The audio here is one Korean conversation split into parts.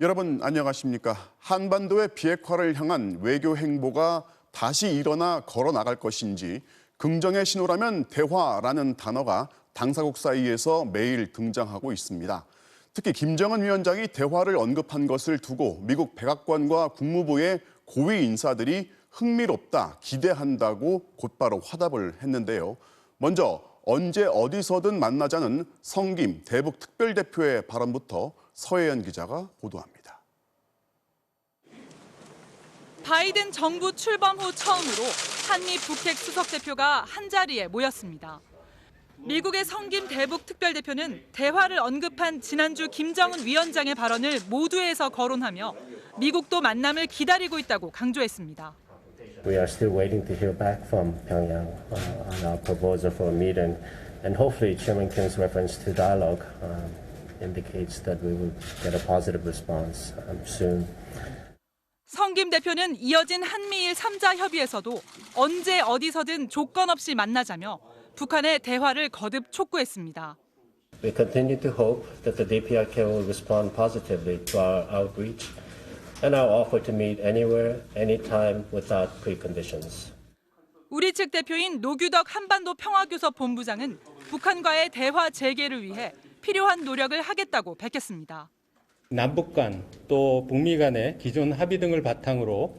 여러분 안녕하십니까? 한반도의 비핵화를 향한 외교 행보가 다시 일어나 걸어 나갈 것인지 긍정의 신호라면 대화라는 단어가 당사국 사이에서 매일 등장하고 있습니다. 특히 김정은 위원장이 대화를 언급한 것을 두고 미국 백악관과 국무부의 고위 인사들이 흥미롭다, 기대한다고 곧바로 화답을 했는데요. 먼저 언제 어디서든 만나자는 성김 대북 특별대표의 발언부터 서혜연 기자가 보도합니다. 바이든 정부 출범 후 처음으로 한미 북핵 수석 대표가 한자리에 모였습니다. 미국의 성김 대북 특별대표는 대화를 언급한 지난주 김정은 위원장의 발언을 모두에서 거론하며 미국도 만남을 기다리고 있다고 강조했습니다. We are still waiting to hear back from Pyongyang on our proposal for a meeting, and hopefully Chairman Kim's reference to dialogue indicates that we will get a positive response soon. 성김 대표는 이어진 한미일 3자 협의에서도 언제 어디서든 조건 없이 만나자며 북한의 대화를 거듭 촉구했습니다. We continue to hope that the DPRK will respond positively to our outreach and our offer to meet anywhere, anytime without preconditions. 우리 측 대표인 노규덕 한반도 평화교섭 본부장은 북한과의 대화 재개를 위해 필요한 노력을 하겠다고 밝혔습니다. 남북 간 또 북미 간의 기존 합의 등을 바탕으로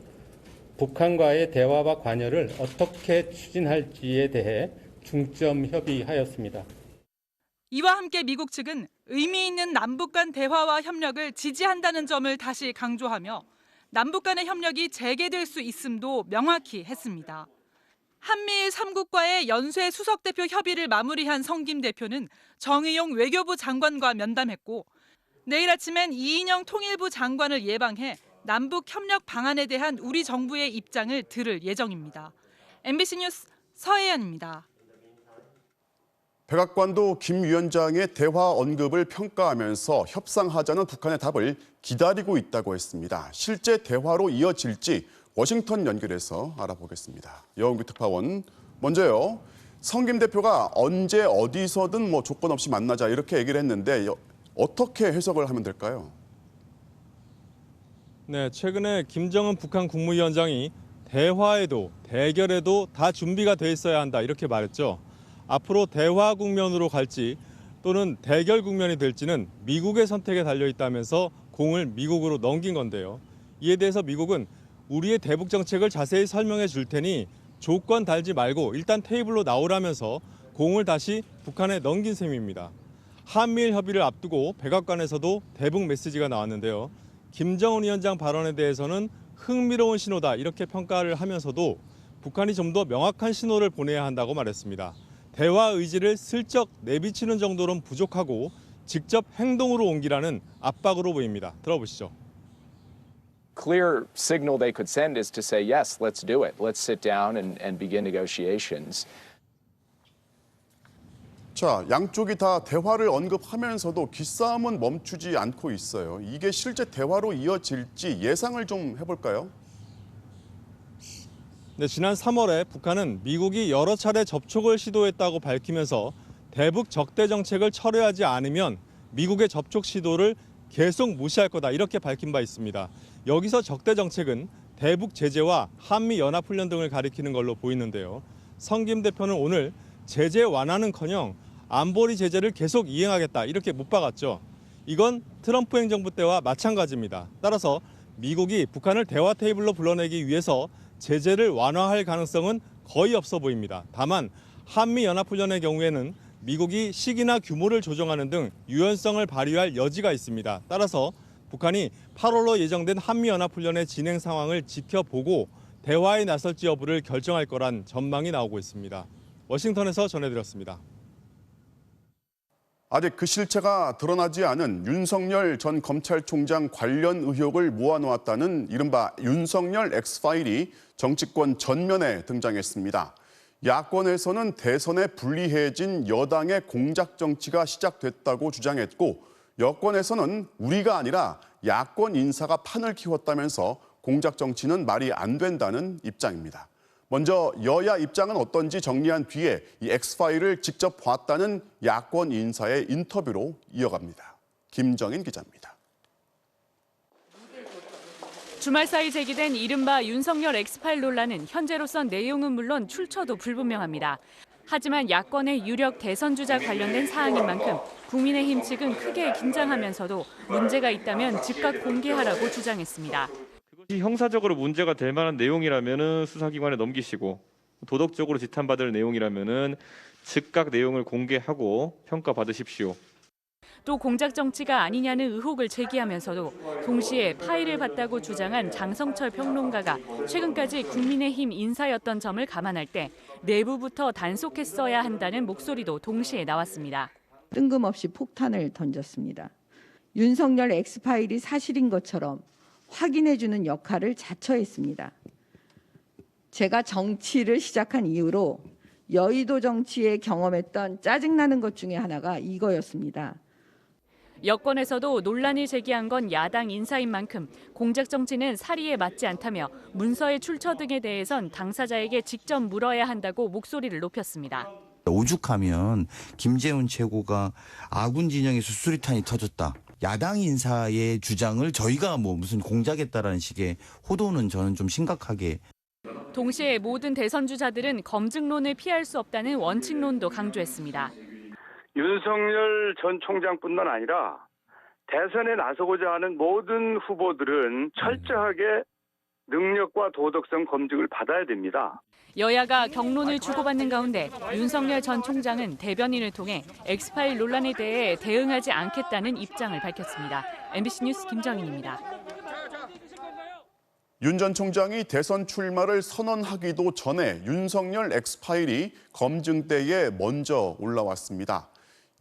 북한과의 대화와 관여를 어떻게 추진할지에 대해 중점 협의하였습니다. 이와 함께 미국 측은 의미 있는 남북 간 대화와 협력을 지지한다는 점을 다시 강조하며 남북 간의 협력이 재개될 수 있음도 명확히 했습니다. 한미일 3국과의 연쇄 수석대표 협의를 마무리한 성김 대표는 정의용 외교부 장관과 면담했고 내일 아침엔 이인영 통일부 장관을 예방해 남북 협력 방안에 대한 우리 정부의 입장을 들을 예정입니다. MBC 뉴스 서혜연입니다. 백악관도 김 위원장의 대화 언급을 평가하면서 협상하자는 북한의 답을 기다리고 있다고 했습니다. 실제 대화로 이어질지 워싱턴 연결해서 알아보겠습니다. 여은규 특파원, 먼저요. 성김 대표가 언제 어디서든 조건 없이 만나자 이렇게 얘기를 했는데 어떻게 해석을 하면 될까요? 네, 최근에 김정은 북한 국무위원장이 대화에도 대결에도 다 준비가 돼 있어야 한다 이렇게 말했죠. 앞으로 대화 국면으로 갈지 또는 대결 국면이 될지는 미국의 선택에 달려 있다면서 공을 미국으로 넘긴 건데요. 이에 대해서 미국은 우리의 대북 정책을 자세히 설명해 줄 테니 조건 달지 말고 일단 테이블로 나오라면서 공을 다시 북한에 넘긴 셈입니다. 한미일 협의를 앞두고 백악관에서도 대북 메시지가 나왔는데요. 김정은 위원장 발언에 대해서는 흥미로운 신호다 이렇게 평가를 하면서도 북한이 좀 더 명확한 신호를 보내야 한다고 말했습니다. 대화 의지를 슬쩍 내비치는 정도는 부족하고 직접 행동으로 옮기라는 압박으로 보입니다. 들어보시죠. Clear signal they could send is to say, yes, let's do it. Let's sit down and begin negotiations. 자, 양쪽이 다 대화를 언급하면서도 기싸움은 멈추지 않고 있어요. 이게 실제 대화로 이어질지 예상을 좀 해볼까요? 네, 지난 3월에 북한은 미국이 여러 차례 접촉을 시도했다고 밝히면서 대북 적대 정책을 철회하지 않으면 미국의 접촉 시도를 계속 무시할 거다 이렇게 밝힌 바 있습니다. 여기서 적대 정책은 대북 제재와 한미 연합훈련 등을 가리키는 걸로 보이는데요. 성김 대표는 오늘 제재 완화는커녕 안보리 제재를 계속 이행하겠다 이렇게 못 박았죠. 이건 트럼프 행정부 때와 마찬가지입니다. 따라서 미국이 북한을 대화 테이블로 불러내기 위해서 제재를 완화할 가능성은 거의 없어 보입니다. 다만 한미 연합훈련의 경우에는 미국이 시기나 규모를 조정하는 등 유연성을 발휘할 여지가 있습니다. 따라서 북한이 8월로 예정된 한미 연합훈련의 진행 상황을 지켜보고 대화에 나설지 여부를 결정할 거란 전망이 나오고 있습니다. 워싱턴에서 전해드렸습니다. 아직 그 실체가 드러나지 않은 윤석열 전 검찰총장 관련 의혹을 모아놓았다는 이른바 윤석열 X파일이 정치권 전면에 등장했습니다. 야권에서는 대선에 불리해진 여당의 공작 정치가 시작됐다고 주장했고 여권에서는 우리가 아니라 야권 인사가 판을 키웠다면서 공작 정치는 말이 안 된다는 입장입니다. 먼저 여야 입장은 어떤지 정리한 뒤에 이 X파일을 직접 봤다는 야권 인사의 인터뷰로 이어갑니다. 김정인 기자입니다. 주말 사이 제기된 이른바 윤석열 엑스파일 논란은 현재로선 내용은 물론 출처도 불분명합니다. 하지만 야권의 유력 대선 주자 관련된 사항인 만큼 국민의힘 측은 크게 긴장하면서도 문제가 있다면 즉각 공개하라고 주장했습니다. 그것이 형사적으로 문제가 될 만한 내용이라면은 수사기관에 넘기시고 도덕적으로 지탄받을 내용이라면은 즉각 내용을 공개하고 평가받으십시오. 또 공작 정치가 아니냐는 의혹을 제기하면서도 동시에 파일을 봤다고 주장한 장성철 평론가가 최근까지 국민의힘 인사였던 점을 감안할 때 내부부터 단속했어야 한다는 목소리도 동시에 나왔습니다. 뜬금없이 폭탄을 던졌습니다. 윤석열 엑스파일이 사실인 것처럼 확인해주는 역할을 자처했습니다. 제가 정치를 시작한 이후로 여의도 정치에 경험했던 짜증나는 것 중에 하나가 이거였습니다. 여권에서도 논란을 제기한 건 야당 인사인 만큼 공작 정치는 사리에 맞지 않다며 문서의 출처 등에 대해선 당사자에게 직접 물어야 한다고 목소리를 높였습니다. 오죽하면 김재훈 최고가 아군 진영에서 수리탄이 터졌다. 야당 인사의 주장을 저희가 무슨 공작했다라는 식의 호도는 저는 좀 심각하게. 동시에 모든 대선 주자들은 검증론을 피할 수 없다는 원칙론도 강조했습니다. 윤석열 전 총장뿐만 아니라 대선에 나서고자 하는 모든 후보들은 철저하게 능력과 도덕성 검증을 받아야 됩니다. 여야가 격론을 주고받는 가운데 윤석열 전 총장은 대변인을 통해 엑스파일 논란에 대해 대응하지 않겠다는 입장을 밝혔습니다. MBC 뉴스 김정인입니다. 윤 전 총장이 대선 출마를 선언하기도 전에 윤석열 엑스파일이 검증대에 먼저 올라왔습니다.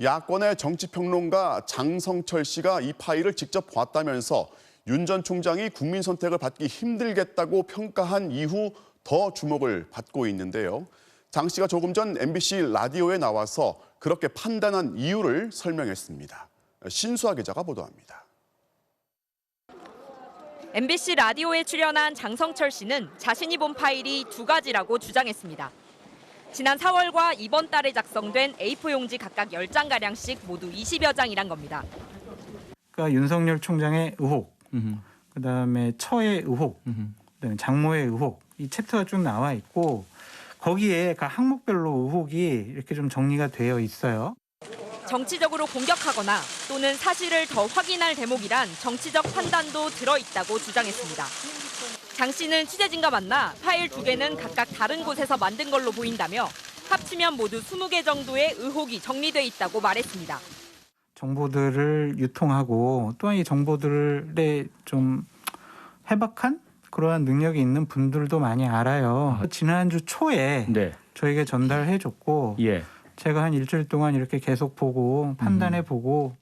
야권의 정치평론가 장성철 씨가 이 파일을 직접 봤다면서 윤 전 총장이 국민 선택을 받기 힘들겠다고 평가한 이후 더 주목을 받고 있는데요. 장 씨가 조금 전 MBC 라디오에 나와서 그렇게 판단한 이유를 설명했습니다. 신수아 기자가 보도합니다. MBC 라디오에 출연한 장성철 씨는 자신이 본 파일이 두 가지라고 주장했습니다. 지난 4월과 이번 달에 작성된 A4 용지 각각 10장가량씩 모두 20여 장이란 겁니다. 그러니까 윤석열 총장의 의혹, 그다음에 처의 의혹, 그다음에 장모의 의혹, 이 챕터가 쭉 나와 있고 거기에 각 항목별로 의혹이 이렇게 좀 정리가 되어 있어요. 정치적으로 공격하거나 또는 사실을 더 확인할 대목이란 정치적 판단도 들어있다고 주장했습니다. 장 씨는 취재진과 만나 파일 두 개는 각각 다른 곳에서 만든 걸로 보인다며 합치면 모두 20개 정도의 의혹이 정리돼 있다고 말했습니다. 정보들을 유통하고 또한 이 정보들에 좀 해박한 그러한 능력이 있는 분들도 많이 알아요. 지난주 초에 저에게 전달해줬고 제가 한 일주일 동안 이렇게 계속 보고 판단해보고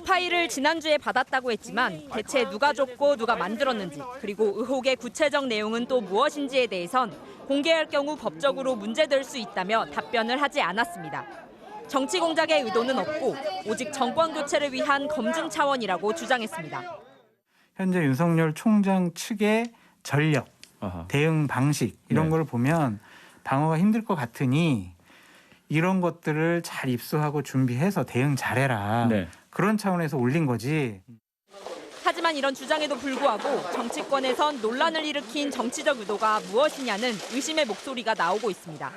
파일을 지난주에 받았다고 했지만 대체 누가 줬고 누가 만들었는지 그리고 의혹의 구체적 내용은 또 무엇인지에 대해선 공개할 경우 법적으로 문제될 수 있다며 답변을 하지 않았습니다. 정치 공작의 의도는 없고 오직 정권 교체를 위한 검증 차원이라고 주장했습니다. 현재 윤석열 총장 측의 전력, 대응 방식 이런 걸 보면 방어가 힘들 것 같으니 이런 것들을 잘 입수하고 준비해서 대응 잘해라. 그런 차원에서 올린 거지. 하지만 이런 주장에도 불구하고 정치권에선 논란을 일으킨 정치적 의도가 무엇이냐는 의심의 목소리가 나오고 있습니다.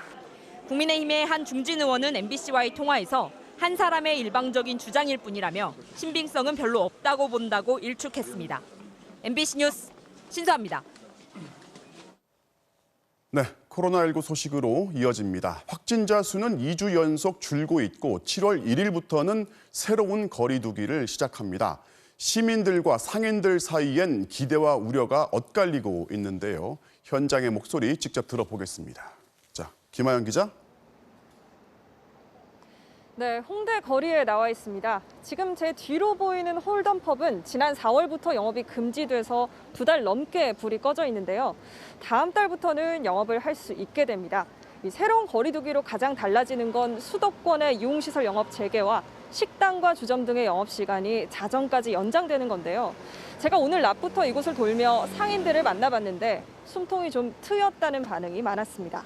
국민의힘의 한 중진 의원은 MBC와의 통화에서 한 사람의 일방적인 주장일 뿐이라며 신빙성은 별로 없다고 본다고 일축했습니다. MBC 뉴스 신수아입니다. 네, 코로나19 소식으로 이어집니다. 확진자 수는 2주 연속 줄고 있고 7월 1일부터는 새로운 거리 두기를 시작합니다. 시민들과 상인들 사이엔 기대와 우려가 엇갈리고 있는데요. 현장의 목소리 직접 들어보겠습니다. 자, 김하연 기자. 네, 홍대 거리에 나와 있습니다. 지금 제 뒤로 보이는 홀덤펍은 지난 4월부터 영업이 금지돼서 2달 넘게 불이 꺼져 있는데요. 다음 달부터는 영업을 할 수 있게 됩니다. 이 새로운 거리두기로 가장 달라지는 건 수도권의 유흥시설 영업 재개와 식당과 주점 등의 영업시간이 자정까지 연장되는 건데요. 제가 오늘 낮부터 이곳을 돌며 상인들을 만나봤는데 숨통이 좀 트였다는 반응이 많았습니다.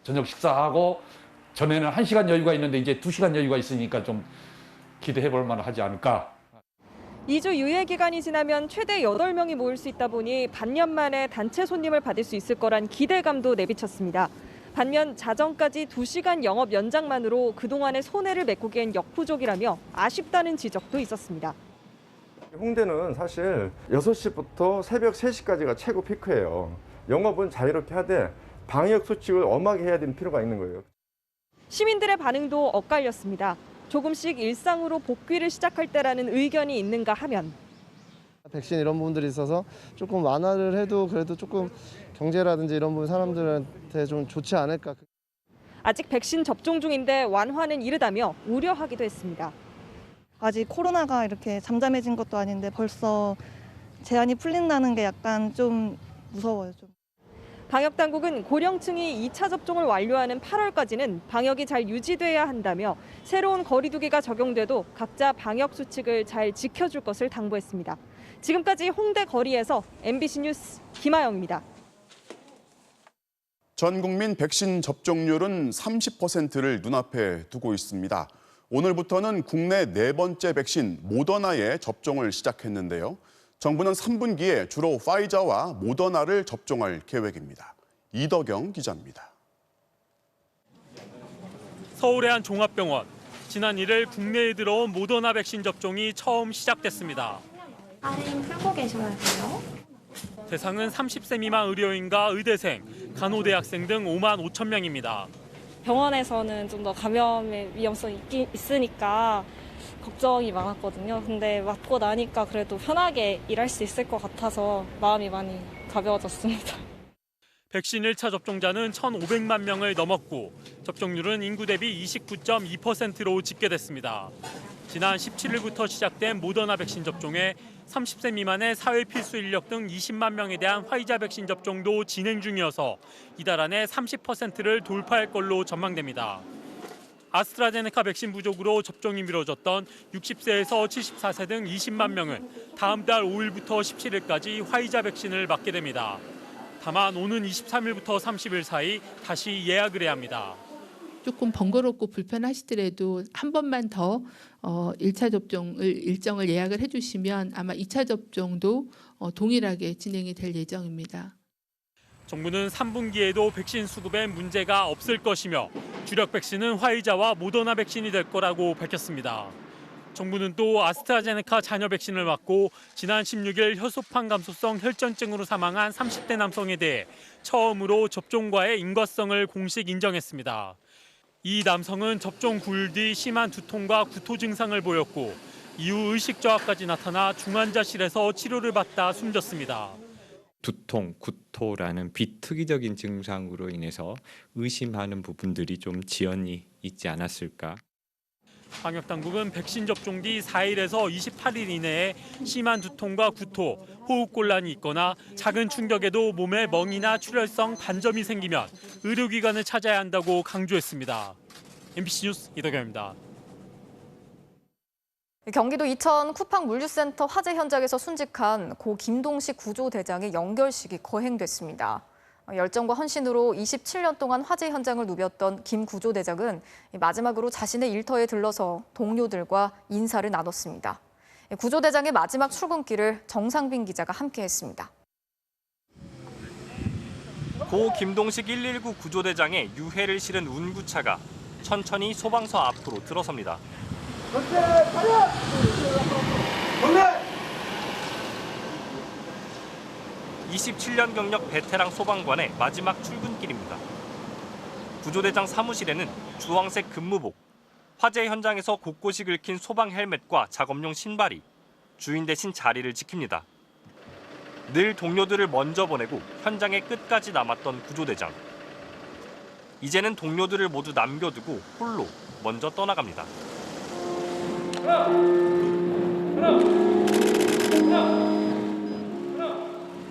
저녁 식사하고 전에는 1시간 여유가 있는데 이제 2시간 여유가 있으니까 좀 기대해 볼 만하지 않을까. 2주 유예 기간이 지나면 최대 8명이 모일 수 있다 보니 반년 만에 단체 손님을 받을 수 있을 거란 기대감도 내비쳤습니다. 반면 자정까지 2시간 영업 연장만으로 그동안의 손해를 메꾸기엔 역부족이라며 아쉽다는 지적도 있었습니다. 홍대는 사실 6시부터 새벽 3시까지가 최고 피크예요. 영업은 자유롭게 하되 방역 수칙을 엄하게 해야 되는 필요가 있는 거예요. 시민들의 반응도 엇갈렸습니다. 조금씩 일상으로 복귀를 시작할 때라는 의견이 있는가 하면 백신 이런 부분들이 있어서 조금 완화를 해도 그래도 조금 경제라든지 이런 부분 사람들한테 좀 좋지 않을까. 아직 백신 접종 중인데 완화는 이르다며 우려하기도 했습니다. 아직 코로나가 이렇게 잠잠해진 것도 아닌데 벌써 제한이 풀린다는 게 약간 좀 무서워요. 좀. 방역당국은 고령층이 2차 접종을 완료하는 8월까지는 방역이 잘 유지돼야 한다며 새로운 거리 두기가 적용돼도 각자 방역 수칙을 잘 지켜줄 것을 당부했습니다. 지금까지 홍대 거리에서 MBC 뉴스 김아영입니다. 전 국민 백신 접종률은 30%를 눈앞에 두고 있습니다. 오늘부터는 국내 4번째 백신 모더나의 접종을 시작했는데요. 정부는 3분기에 주로 파이자와 모더나를 접종할 계획입니다. 이덕영 기자입니다. 서울의 한 종합병원. 지난 1일 국내에 들어온 모더나 백신 접종이 처음 시작됐습니다. 할인 풀고 계셔야 돼요. 대상은 30세 미만 의료인과 의대생, 간호대학생 등 5만 5천 명입니다. 병원에서는 좀 더 감염의 위험성이 있으니까 걱정이 많았거든요. 근데 맞고 나니까 그래도 편하게 일할 수 있을 것 같아서 마음이 많이 가벼워졌습니다. 백신 1차 접종자는 1,500만 명을 넘었고 접종률은 인구 대비 29.2%로 집계됐습니다. 지난 17일부터 시작된 모더나 백신 접종에 30세 미만의 사회 필수 인력 등 20만 명에 대한 화이자 백신 접종도 진행 중이어서 이달 안에 30%를 돌파할 걸로 전망됩니다. 아스트라제네카 백신 부족으로 접종이 미뤄졌던 60세에서 74세 등 20만 명은 다음 달 5일부터 17일까지 화이자 백신을 맞게 됩니다. 다만 오는 23일부터 30일 사이 다시 예약을 해야 합니다. 조금 번거롭고 불편하시더라도 한 번만 더 1차 접종을 일정을 예약을 해주시면 아마 2차 접종도 동일하게 진행이 될 예정입니다. 정부는 3분기에도 백신 수급에 문제가 없을 것이며 주력 백신은 화이자와 모더나 백신이 될 거라고 밝혔습니다. 정부는 또 아스트라제네카 잔여 백신을 맞고 지난 16일 혈소판 감소성 혈전증으로 사망한 30대 남성에 대해 처음으로 접종과의 인과성을 공식 인정했습니다. 이 남성은 접종 9일 뒤 심한 두통과 구토 증상을 보였고 이후 의식 저하까지 나타나 중환자실에서 치료를 받다 숨졌습니다. 두통, 구토라는 비특이적인 증상으로 인해서 의심하는 부분들이 좀 지연이 있지 않았을까. 방역당국은 백신 접종 뒤 4일에서 28일 이내에 심한 두통과 구토, 호흡곤란이 있거나 작은 충격에도 몸에 멍이나 출혈성 반점이 생기면 의료기관을 찾아야 한다고 강조했습니다. MBC 뉴스 이덕영입니다. 경기도 이천 쿠팡 물류센터 화재 현장에서 순직한 고 김동식 구조대장의 연결식이 거행됐습니다. 열정과 헌신으로 27년 동안 화재 현장을 누볐던 김 구조대장은 마지막으로 자신의 일터에 들러서 동료들과 인사를 나눴습니다. 구조대장의 마지막 출근길을 정상빈 기자가 함께했습니다. 고 김동식 119 구조대장의 유해를 실은 운구차가 천천히 소방서 앞으로 들어섭니다. 27년 경력 베테랑 소방관의 마지막 출근길입니다. 구조대장 사무실에는 주황색 근무복, 화재 현장에서 곳곳이 긁힌 소방 헬멧과 작업용 신발이 주인 대신 자리를 지킵니다. 늘 동료들을 먼저 보내고 현장의 끝까지 남았던 구조대장. 이제는 동료들을 모두 남겨두고 홀로 먼저 떠나갑니다.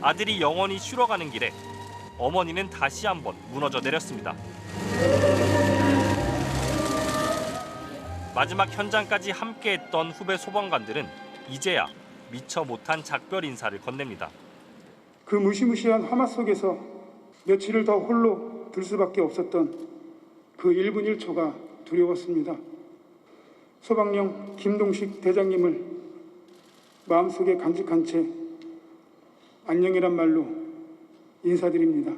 아들이 영원히 쉬러 가는 길에 어머니는 다시 한번 무너져 내렸습니다. 마지막 현장까지 함께했던 후배 소방관들은 이제야 미처 못한 작별 인사를 건넵니다. 그 무시무시한 화마 속에서 며칠을 더 홀로 둘 수밖에 없었던 그 1분 1초가 두려웠습니다. 소방령 김동식 대장님을 마음속에 간직한 채 안녕이란 말로 인사드립니다.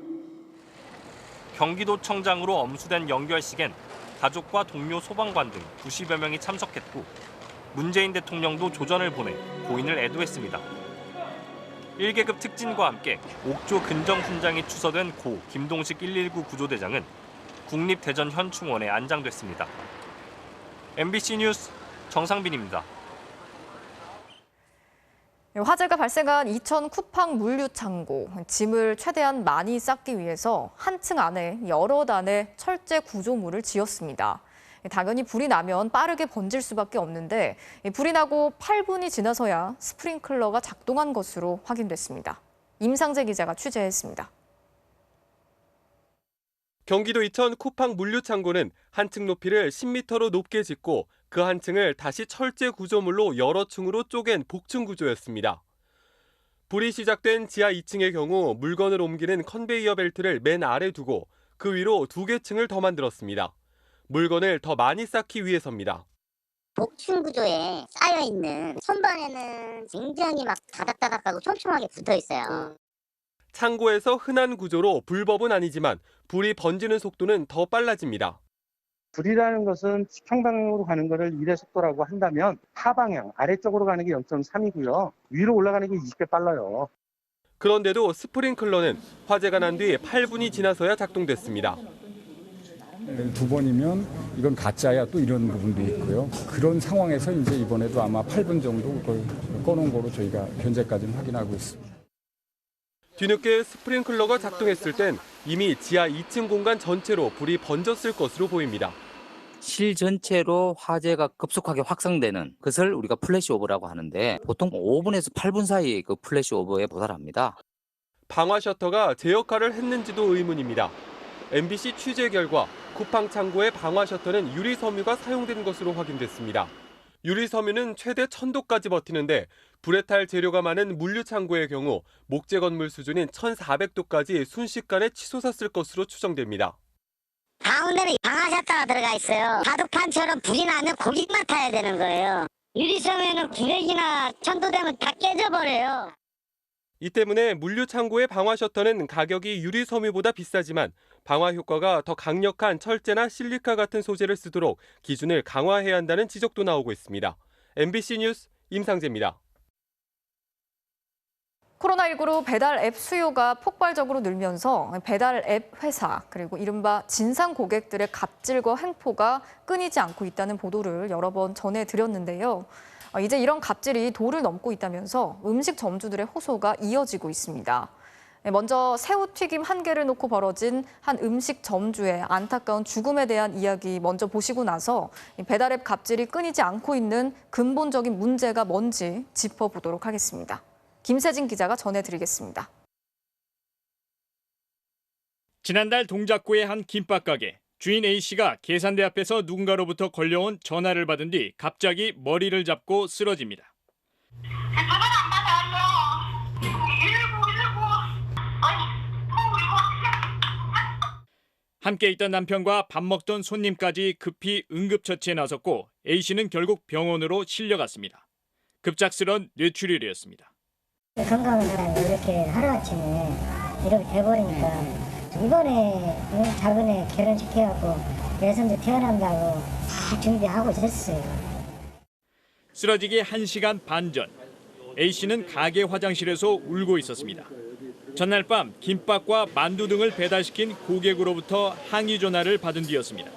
경기도청장으로 엄수된 영결식엔 가족과 동료 소방관 등 90여 명이 참석했고 문재인 대통령도 조전을 보내 고인을 애도했습니다. 1계급 특진과 함께 옥조 근정훈장이 추서된 고 김동식 119 구조대장은 국립대전현충원에 안장됐습니다. MBC 뉴스 정상빈입니다. 화재가 발생한 이천 쿠팡 물류 창고. 짐을 최대한 많이 쌓기 위해서 한 층 안에 여러 단의 철제 구조물을 지었습니다. 당연히 불이 나면 빠르게 번질 수밖에 없는데 불이 나고 8분이 지나서야 스프링클러가 작동한 것으로 확인됐습니다. 임상재 기자가 취재했습니다. 경기도 이천 쿠팡 물류창고는 한 층 높이를 10m로 높게 짓고 그 한 층을 다시 철제 구조물로 여러 층으로 쪼갠 복층 구조였습니다. 불이 시작된 지하 2층의 경우 물건을 옮기는 컨베이어 벨트를 맨 아래 두고 그 위로 2개 층을 더 만들었습니다. 물건을 더 많이 쌓기 위해서입니다. 복층 구조에 쌓여있는 선반에는 굉장히 막 다닥다닥하고 촘촘하게 붙어 있어요. 창고에서 흔한 구조로 불법은 아니지만 불이 번지는 속도는 더 빨라집니다. 불이라는 것은 평방향으로 가는 것을 1의 속도라고 한다면 하방향, 아래쪽으로 가는 게 0.3이고요. 위로 올라가는 게 20배 빨라요. 그런데도 스프링클러는 화재가 난 뒤 8분이 지나서야 작동됐습니다. 2번이면 이건 가짜야 또 이런 부분도 있고요. 그런 상황에서 이제 이번에도 아마 8분 정도 그걸 꺼놓은 거로 저희가 현재까지는 확인하고 있습니다. 뒤늦게 스프링클러가 작동했을 땐 이미 지하 2층 공간 전체로 불이 번졌을 것으로 보입니다. 실 전체로 화재가 급속하게 확산되는 것을 우리가 플래시오버라고 하는데 보통 5분에서 8분 사이에 그 플래시오버에 도달합니다. 방화 셔터가 제 역할을 했는지도 의문입니다. MBC 취재 결과 쿠팡 창고의 방화 셔터는 유리 섬유가 사용된 것으로 확인됐습니다. 유리 섬유는 최대 1000도까지 버티는데 불에 탈 재료가 많은 물류 창고의 경우 목재 건물 수준인 1400도까지 순식간에 치솟았을 것으로 추정됩니다. 가운데는 방화 셔터가 들어가 있어요. 바둑판처럼 불이 나면 고기만 타야 되는 거예요. 유리섬유는 900이나 1000도 되면 다 깨져버려요. 이 때문에 물류 창고의 방화 셔터는 가격이 유리 섬유보다 비싸지만 방화 효과가 더 강력한 철제나 실리카 같은 소재를 쓰도록 기준을 강화해야 한다는 지적도 나오고 있습니다. MBC 뉴스 임상재입니다. 코로나19로 배달 앱 수요가 폭발적으로 늘면서 배달 앱 회사 그리고 이른바 진상 고객들의 갑질과 횡포가 끊이지 않고 있다는 보도를 여러 번 전해드렸는데요. 이제 이런 갑질이 도를 넘고 있다면서 음식점주들의 호소가 이어지고 있습니다. 먼저 새우튀김 1개를 놓고 벌어진 한 음식점주의 안타까운 죽음에 대한 이야기 먼저 보시고 나서 배달앱 갑질이 끊이지 않고 있는 근본적인 문제가 뭔지 짚어보도록 하겠습니다. 김세진 기자가 전해드리겠습니다. 지난달 동작구의 한 김밥 가게. 주인 A씨가 계산대 앞에서 누군가로부터 걸려온 전화를 받은 뒤 갑자기 머리를 잡고 쓰러집니다. 함께 있던 남편과 밥 먹던 손님까지 급히 응급처치에 나섰고 A씨는 결국 병원으로 실려갔습니다. 급작스런 뇌출혈이었습니다. 건강한 사람이 이렇게 하루아침에 이렇게 돼버리니까 이번에 작은 애 결혼시켜갖고 내손주 태어난다고 다 준비하고 있었어요. 쓰러지기 1시간 반 전, A씨는 가게 화장실에서 울고 있었습니다. 전날 밤 김밥과 만두 등을 배달시킨 고객으로부터 항의 전화를 받은 뒤였습니다.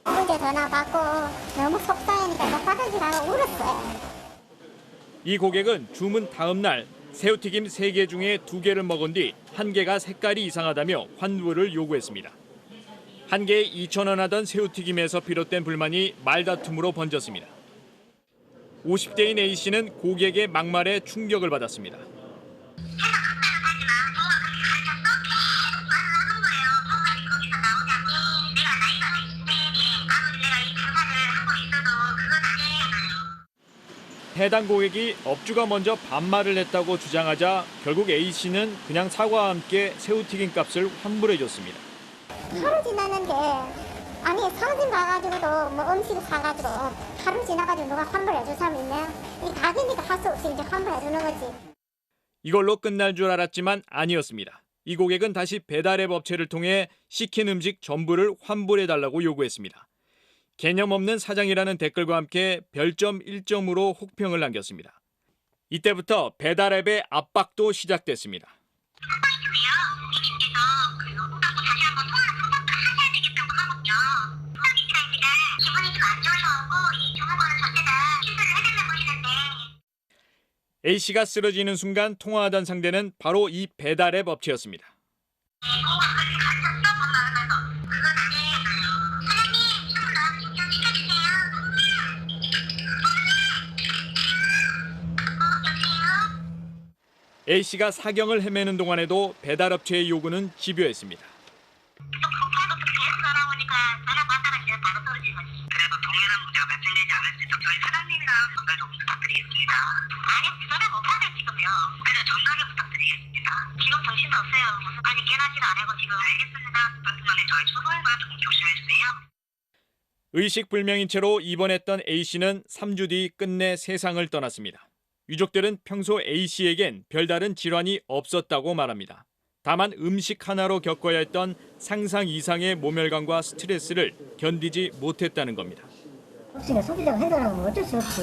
어제 전화 받고 너무 속상하니까 화장실하고 울었어요. 이 고객은 주문 다음 날 새우튀김 3개 중에 2개를 먹은 뒤 1개가 색깔이 이상하다며 환불을 요구했습니다. 1개에 2,000원 하던 새우튀김에서 비롯된 불만이 말다툼으로 번졌습니다. 50대인 A씨는 고객의 막말에 충격을 받았습니다. 해당 고객이 업주가 먼저 반말을 했다고 주장하자 결국 A씨는 그냥 사과와 함께 새우튀김 값을 환불해줬습니다. 하루 지났는데 아니 상점 가가지고도 뭐 음식 사가지고 하루 지나가지고 누가 환불해줄 사람이 있나요? 이 가게니까 할 수 없이 이제 환불해주는 거지. 이걸로 끝날 줄 알았지만 아니었습니다. 이 고객은 다시 배달앱 업체를 통해 시킨 음식 전부를 환불해달라고 요구했습니다. 개념 없는 사장이라는 댓글과 함께 별점 1점으로 혹평을 남겼습니다. 이때부터 배달앱의 압박도 시작됐습니다. A씨가 쓰러지는 순간 통화하던 상대는 바로 이 배달앱 업체였습니다. A씨가 사경을 헤매는 동안에도 배달업체의 요구는 집요했습니다. 의식불명인 채로 입원했던 A씨는 3주 뒤 끝내 세상을 떠났습니다. 유족들은 평소 A씨에겐 별다른 질환이 없었다고 말합니다. 다만 음식 하나로 겪어야 했던 상상 이상의 모멸감과 스트레스를 견디지 못했다는 겁니다. 혹시 소비자가 해달라고 어쩔 수 없지.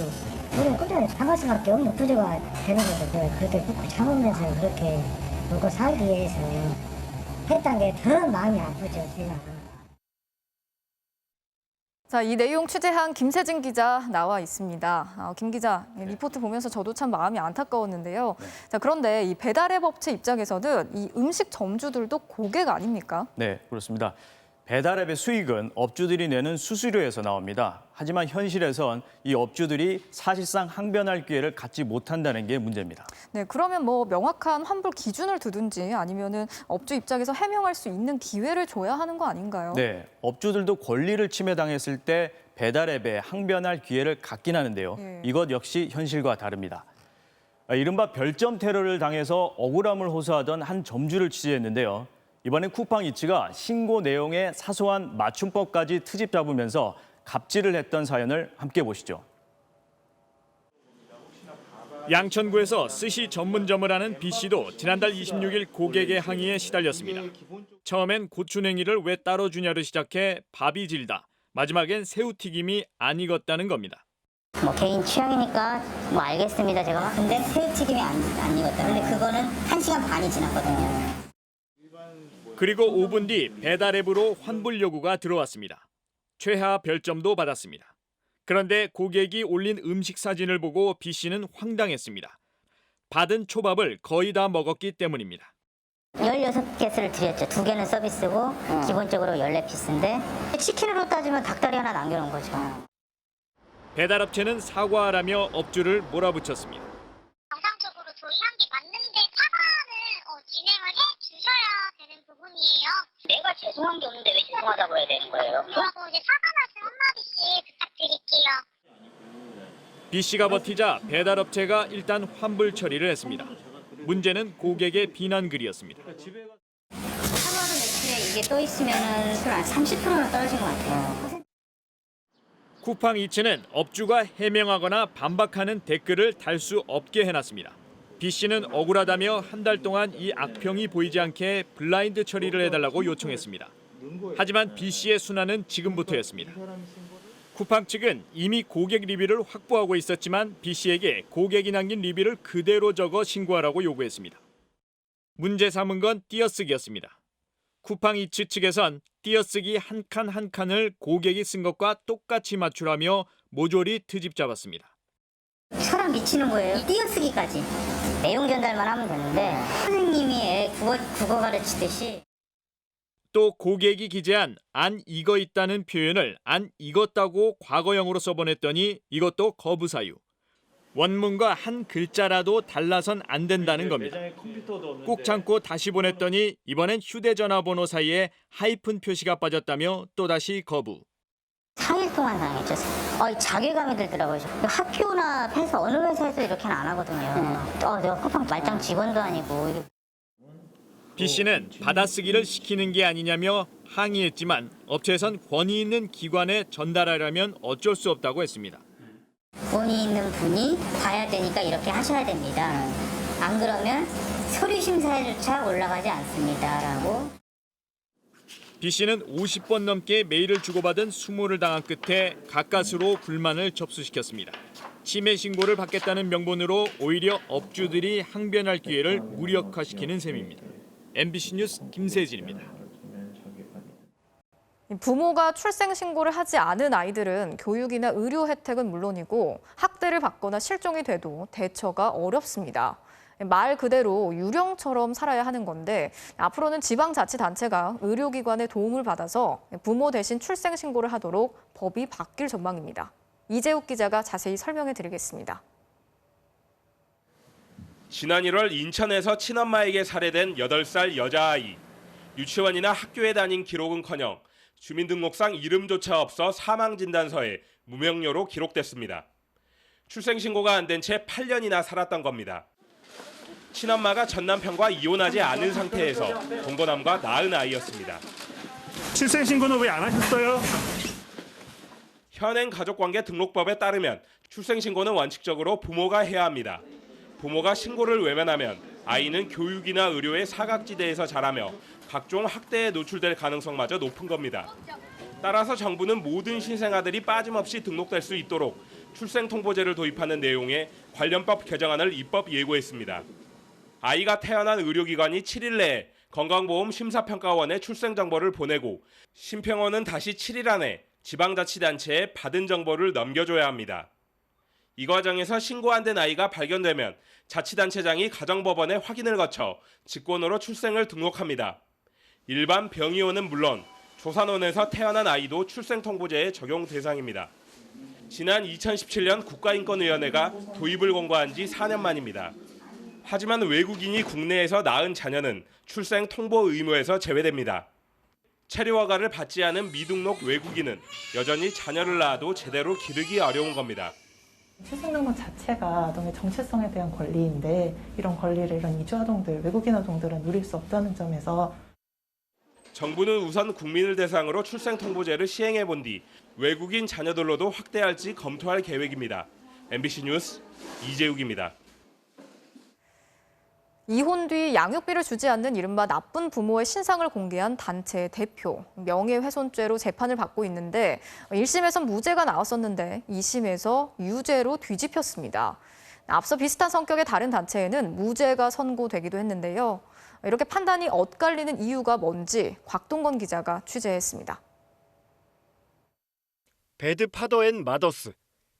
우리는 꾸준히 당할 수밖에 없는 구조가 되는 거죠. 그렇게 꾹 참으면서 그렇게 먹고 살기 위해서 했던 게 더 마음이 아프죠, 제가. 자, 이 내용 취재한 김세진 기자 나와 있습니다. 김 기자, 리포트 보면서 저도 참 마음이 안타까웠는데요. 자, 그런데 이 배달앱 업체 입장에서는 이 음식 점주들도 고객 아닙니까? 네, 그렇습니다. 배달앱의 수익은 업주들이 내는 수수료에서 나옵니다. 하지만 현실에선 이 업주들이 사실상 항변할 기회를 갖지 못한다는 게 문제입니다. 네, 그러면 뭐 명확한 환불 기준을 두든지 아니면은 업주 입장에서 해명할 수 있는 기회를 줘야 하는 거 아닌가요? 네, 업주들도 권리를 침해당했을 때 배달앱에 항변할 기회를 갖긴 하는데요. 이것 역시 현실과 다릅니다. 이른바 별점 테러를 당해서 억울함을 호소하던 한 점주를 취재했는데요. 이번엔 쿠팡이츠가 신고 내용에 사소한 맞춤법까지 트집 잡으면서 갑질을 했던 사연을 함께 보시죠. 양천구에서 스시 전문점을 하는 B씨도 지난달 26일 고객의 항의에 시달렸습니다. 처음엔 고추냉이를 왜 따로 주냐로 시작해 밥이 질다. 마지막엔 새우튀김이 안 익었다는 겁니다. 뭐 개인 취향이니까 뭐 알겠습니다, 제가. 근데 새우튀김이 안 익었다. 근데 그거는 1시간 반이 지났거든요. 그리고 5분 뒤 배달앱으로 환불 요구가 들어왔습니다. 최하 별점도 받았습니다. 그런데 고객이 올린 음식 사진을 보고 B씨는 황당했습니다. 받은 초밥을 거의 다 먹었기 때문입니다. 16개를 드렸죠. 2개는 서비스고 기본적으로 14피스인데 치킨으로 따지면 닭다리 하나 남겨놓은 거죠. 배달업체는 사과하라며 업주를 몰아붙였습니다. 정상적으로 조리한 게 맞는데 사과는 진행을 해주셔야 되는 부분이에요. 내가 죄송한 게 없는데 왜 죄송하다고 해야 되는 거예요? 그리고 이제 사과 말씀 한마디씩 부탁드릴게요. B씨가 버티자 배달업체가 일단 환불 처리를 했습니다. 문제는 고객의 비난글이었습니다. 3월 매출에 이게 또 있으면은 30%나 떨어진 것 같아요. 쿠팡이츠는 업주가 해명하거나 반박하는 댓글을 달 수 없게 해놨습니다. B씨는 억울하다며 한 달 동안 이 악평이 보이지 않게 블라인드 처리를 해달라고 요청했습니다. 하지만 B씨의 순환은 지금부터였습니다. 쿠팡 측은 이미 고객 리뷰를 확보하고 있었지만 B씨에게 고객이 남긴 리뷰를 그대로 적어 신고하라고 요구했습니다. 문제 삼은 건 띄어쓰기였습니다. 쿠팡이츠 측에선 띄어쓰기 한 칸 한 칸을 고객이 쓴 것과 똑같이 맞추라며 모조리 트집 잡았습니다. 사람 미치는 거예요. 띄어쓰기까지. 내용 전달만 하면 되는데 선생님이 애 국어 가르치듯이. 또 고객이 기재한 안 익어 있다는 표현을 안 익었다고 과거형으로 써보냈더니 이것도 거부 사유. 원문과 한 글자라도 달라선 안 된다는 겁니다. 꾹 참고 다시 보냈더니 이번엔 휴대전화 번호 사이에 하이픈 표시가 빠졌다며 또다시 거부. 4일 동안 당했죠. 자괴감이 들더라고요. 학교나 회사 어느 회사에서 이렇게는 안 하거든요. 내가 쿠팡 말짱 직원도 아니고. B씨는 받아쓰기를 시키는 게 아니냐며 항의했지만 업체에선 권위 있는 기관에 전달하려면 어쩔 수 없다고 했습니다. 권위 있는 분이 봐야 되니까 이렇게 하셔야 됩니다. 안 그러면 서류 심사에조차 올라가지 않습니다라고. B 씨는 50번 넘게 메일을 주고받은 수모를 당한 끝에 가까스로 불만을 접수시켰습니다. 침해 신고를 받겠다는 명분으로 오히려 업주들이 항변할 기회를 무력화시키는 셈입니다. MBC 뉴스 김세진입니다. 부모가 출생 신고를 하지 않은 아이들은 교육이나 의료 혜택은 물론이고 학대를 받거나 실종이 돼도 대처가 어렵습니다. 말 그대로 유령처럼 살아야 하는 건데 앞으로는 지방자치단체가 의료기관의 도움을 받아서 부모 대신 출생 신고를 하도록 법이 바뀔 전망입니다. 이재욱 기자가 자세히 설명해 드리겠습니다. 지난 1월 인천에서 친엄마에게 살해된 8살 여자아이. 유치원이나 학교에 다닌 기록은커녕 주민등록상 이름조차 없어 사망진단서에 무명료로 기록됐습니다. 출생신고가 안 된 채 8년이나 살았던 겁니다. 친엄마가 전 남편과 이혼하지 않은 상태에서 동거남과 낳은 아이였습니다. 출생신고는 왜 안 하셨어요? 현행 가족관계 등록법에 따르면 출생신고는 원칙적으로 부모가 해야 합니다. 부모가 신고를 외면하면 아이는 교육이나 의료의 사각지대에서 자라며 각종 학대에 노출될 가능성마저 높은 겁니다. 따라서 정부는 모든 신생아들이 빠짐없이 등록될 수 있도록 출생통보제를 도입하는 내용의 관련법 개정안을 입법 예고했습니다. 아이가 태어난 의료기관이 7일 내에 건강보험 심사평가원에 출생정보를 보내고 심평원은 다시 7일 안에 지방자치단체에 받은 정보를 넘겨줘야 합니다. 이 과정에서 신고 안 된 아이가 발견되면 자치단체장이 가정법원에 확인을 거쳐 직권으로 출생을 등록합니다. 일반 병의원은 물론 조산원에서 태어난 아이도 출생통보제의 적용 대상입니다. 지난 2017년 국가인권위원회가 도입을 권고한 지 4년 만입니다. 하지만 외국인이 국내에서 낳은 자녀는 출생 통보 의무에서 제외됩니다. 체류허가를 받지 않은 미등록 외국인은 여전히 자녀를 낳아도 제대로 기르기 어려운 겁니다. 출생명령 자체가 아동의 정체성에 대한 권리인데 이런 권리를 이런 이주아동들, 외국인 아동들은 누릴 수 없다는 점에서 정부는 우선 국민을 대상으로 출생통보제를 시행해본 뒤 외국인 자녀들로도 확대할지 검토할 계획입니다. MBC 뉴스 이재욱입니다. 이혼 뒤 양육비를 주지 않는 이른바 나쁜 부모의 신상을 공개한 단체의 대표, 명예훼손죄로 재판을 받고 있는데 1심에선 무죄가 나왔었는데 2심에서 유죄로 뒤집혔습니다. 앞서 비슷한 성격의 다른 단체에는 무죄가 선고되기도 했는데요. 이렇게 판단이 엇갈리는 이유가 뭔지 곽동건 기자가 취재했습니다. 배드 파더 앤 마더스,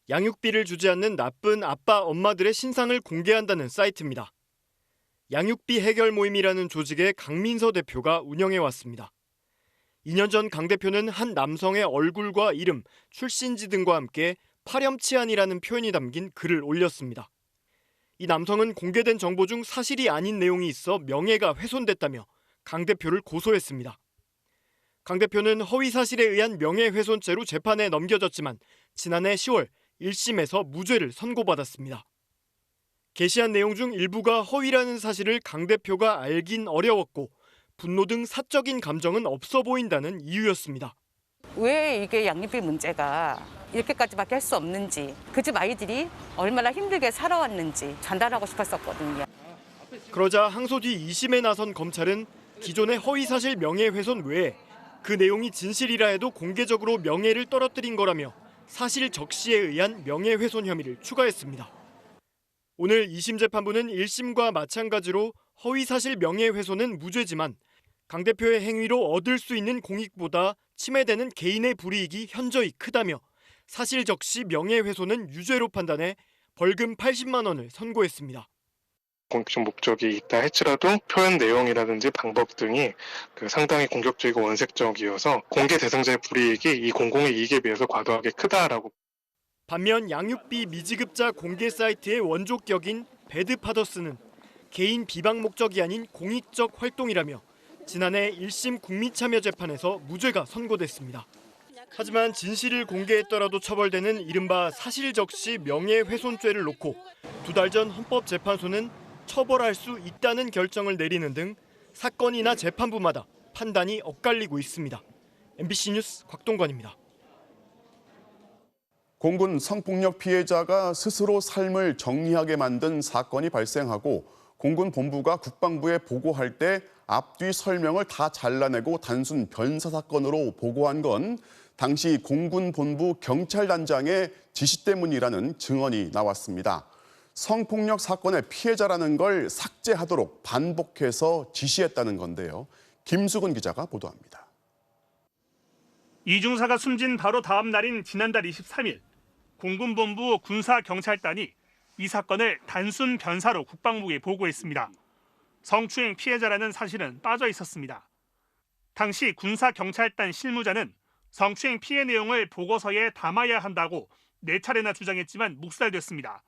양육비를 주지 않는 나쁜 아빠, 엄마들의 신상을 공개한다는 사이트입니다. 양육비 해결 모임이라는 조직의 강민서 대표가 운영해왔습니다. 2년 전 강 대표는 한 남성의 얼굴과 이름, 출신지 등과 함께 파렴치한이라는 표현이 담긴 글을 올렸습니다. 이 남성은 공개된 정보 중 사실이 아닌 내용이 있어 명예가 훼손됐다며 강 대표를 고소했습니다. 강 대표는 허위 사실에 의한 명예훼손죄로 재판에 넘겨졌지만 지난해 10월 1심에서 무죄를 선고받았습니다. 게시한 내용 중 일부가 허위라는 사실을 강 대표가 알긴 어려웠고 분노 등 사적인 감정은 없어 보인다는 이유였습니다. 왜 이게 양육비 문제가 이렇게까지밖에 할 수 없는지, 그 집 아이들이 얼마나 힘들게 살아왔는지 전달하고 싶었었거든요. 그러자 항소 뒤 2심에 나선 검찰은 기존의 허위사실 명예훼손 외에 그 내용이 진실이라 해도 공개적으로 명예를 떨어뜨린 거라며 사실 적시에 의한 명예훼손 혐의를 추가했습니다. 오늘 2심 재판부는 1심과 마찬가지로 허위사실 명예훼손은 무죄지만 강 대표의 행위로 얻을 수 있는 공익보다 침해되는 개인의 불이익이 현저히 크다며 사실 적시 명예훼손은 유죄로 판단해 벌금 80만 원을 선고했습니다. 공익적 목적이 있다 할지라도 표현 내용이라든지 방법 등이 상당히 공격적이고 원색적이어서 공개 대상자의 불이익이 이 공공의 이익에 비해서 과도하게 크다라고. 반면 양육비 미지급자 공개 사이트의 원조격인 배드 파더스는 개인 비방 목적이 아닌 공익적 활동이라며 지난해 1심 국민참여재판에서 무죄가 선고됐습니다. 하지만 진실을 공개했더라도 처벌되는 이른바 사실적시 명예훼손죄를 놓고 2달 전 헌법재판소는 처벌할 수 있다는 결정을 내리는 등 사건이나 재판부마다 판단이 엇갈리고 있습니다. MBC 뉴스 곽동건입니다. 공군 성폭력 피해자가 스스로 삶을 정리하게 만든 사건이 발생하고 공군 본부가 국방부에 보고할 때 앞뒤 설명을 다 잘라내고 단순 변사 사건으로 보고한 건 당시 공군 본부 경찰단장의 지시 때문이라는 증언이 나왔습니다. 성폭력 사건의 피해자라는 걸 삭제하도록 반복해서 지시했다는 건데요. 김수근 기자가 보도합니다. 이 중사가 숨진 바로 다음 날인 지난달 23일 공군본부 군사경찰단이 이 사건을 단순 변사로 국방부에 보고했습니다. 성추행 피해자라는 사실은 빠져 있었습니다. 당시 군사경찰단 실무자는 성추행 피해 내용을 보고서에 담아야 한다고 4차례나 주장했지만 묵살됐습니다.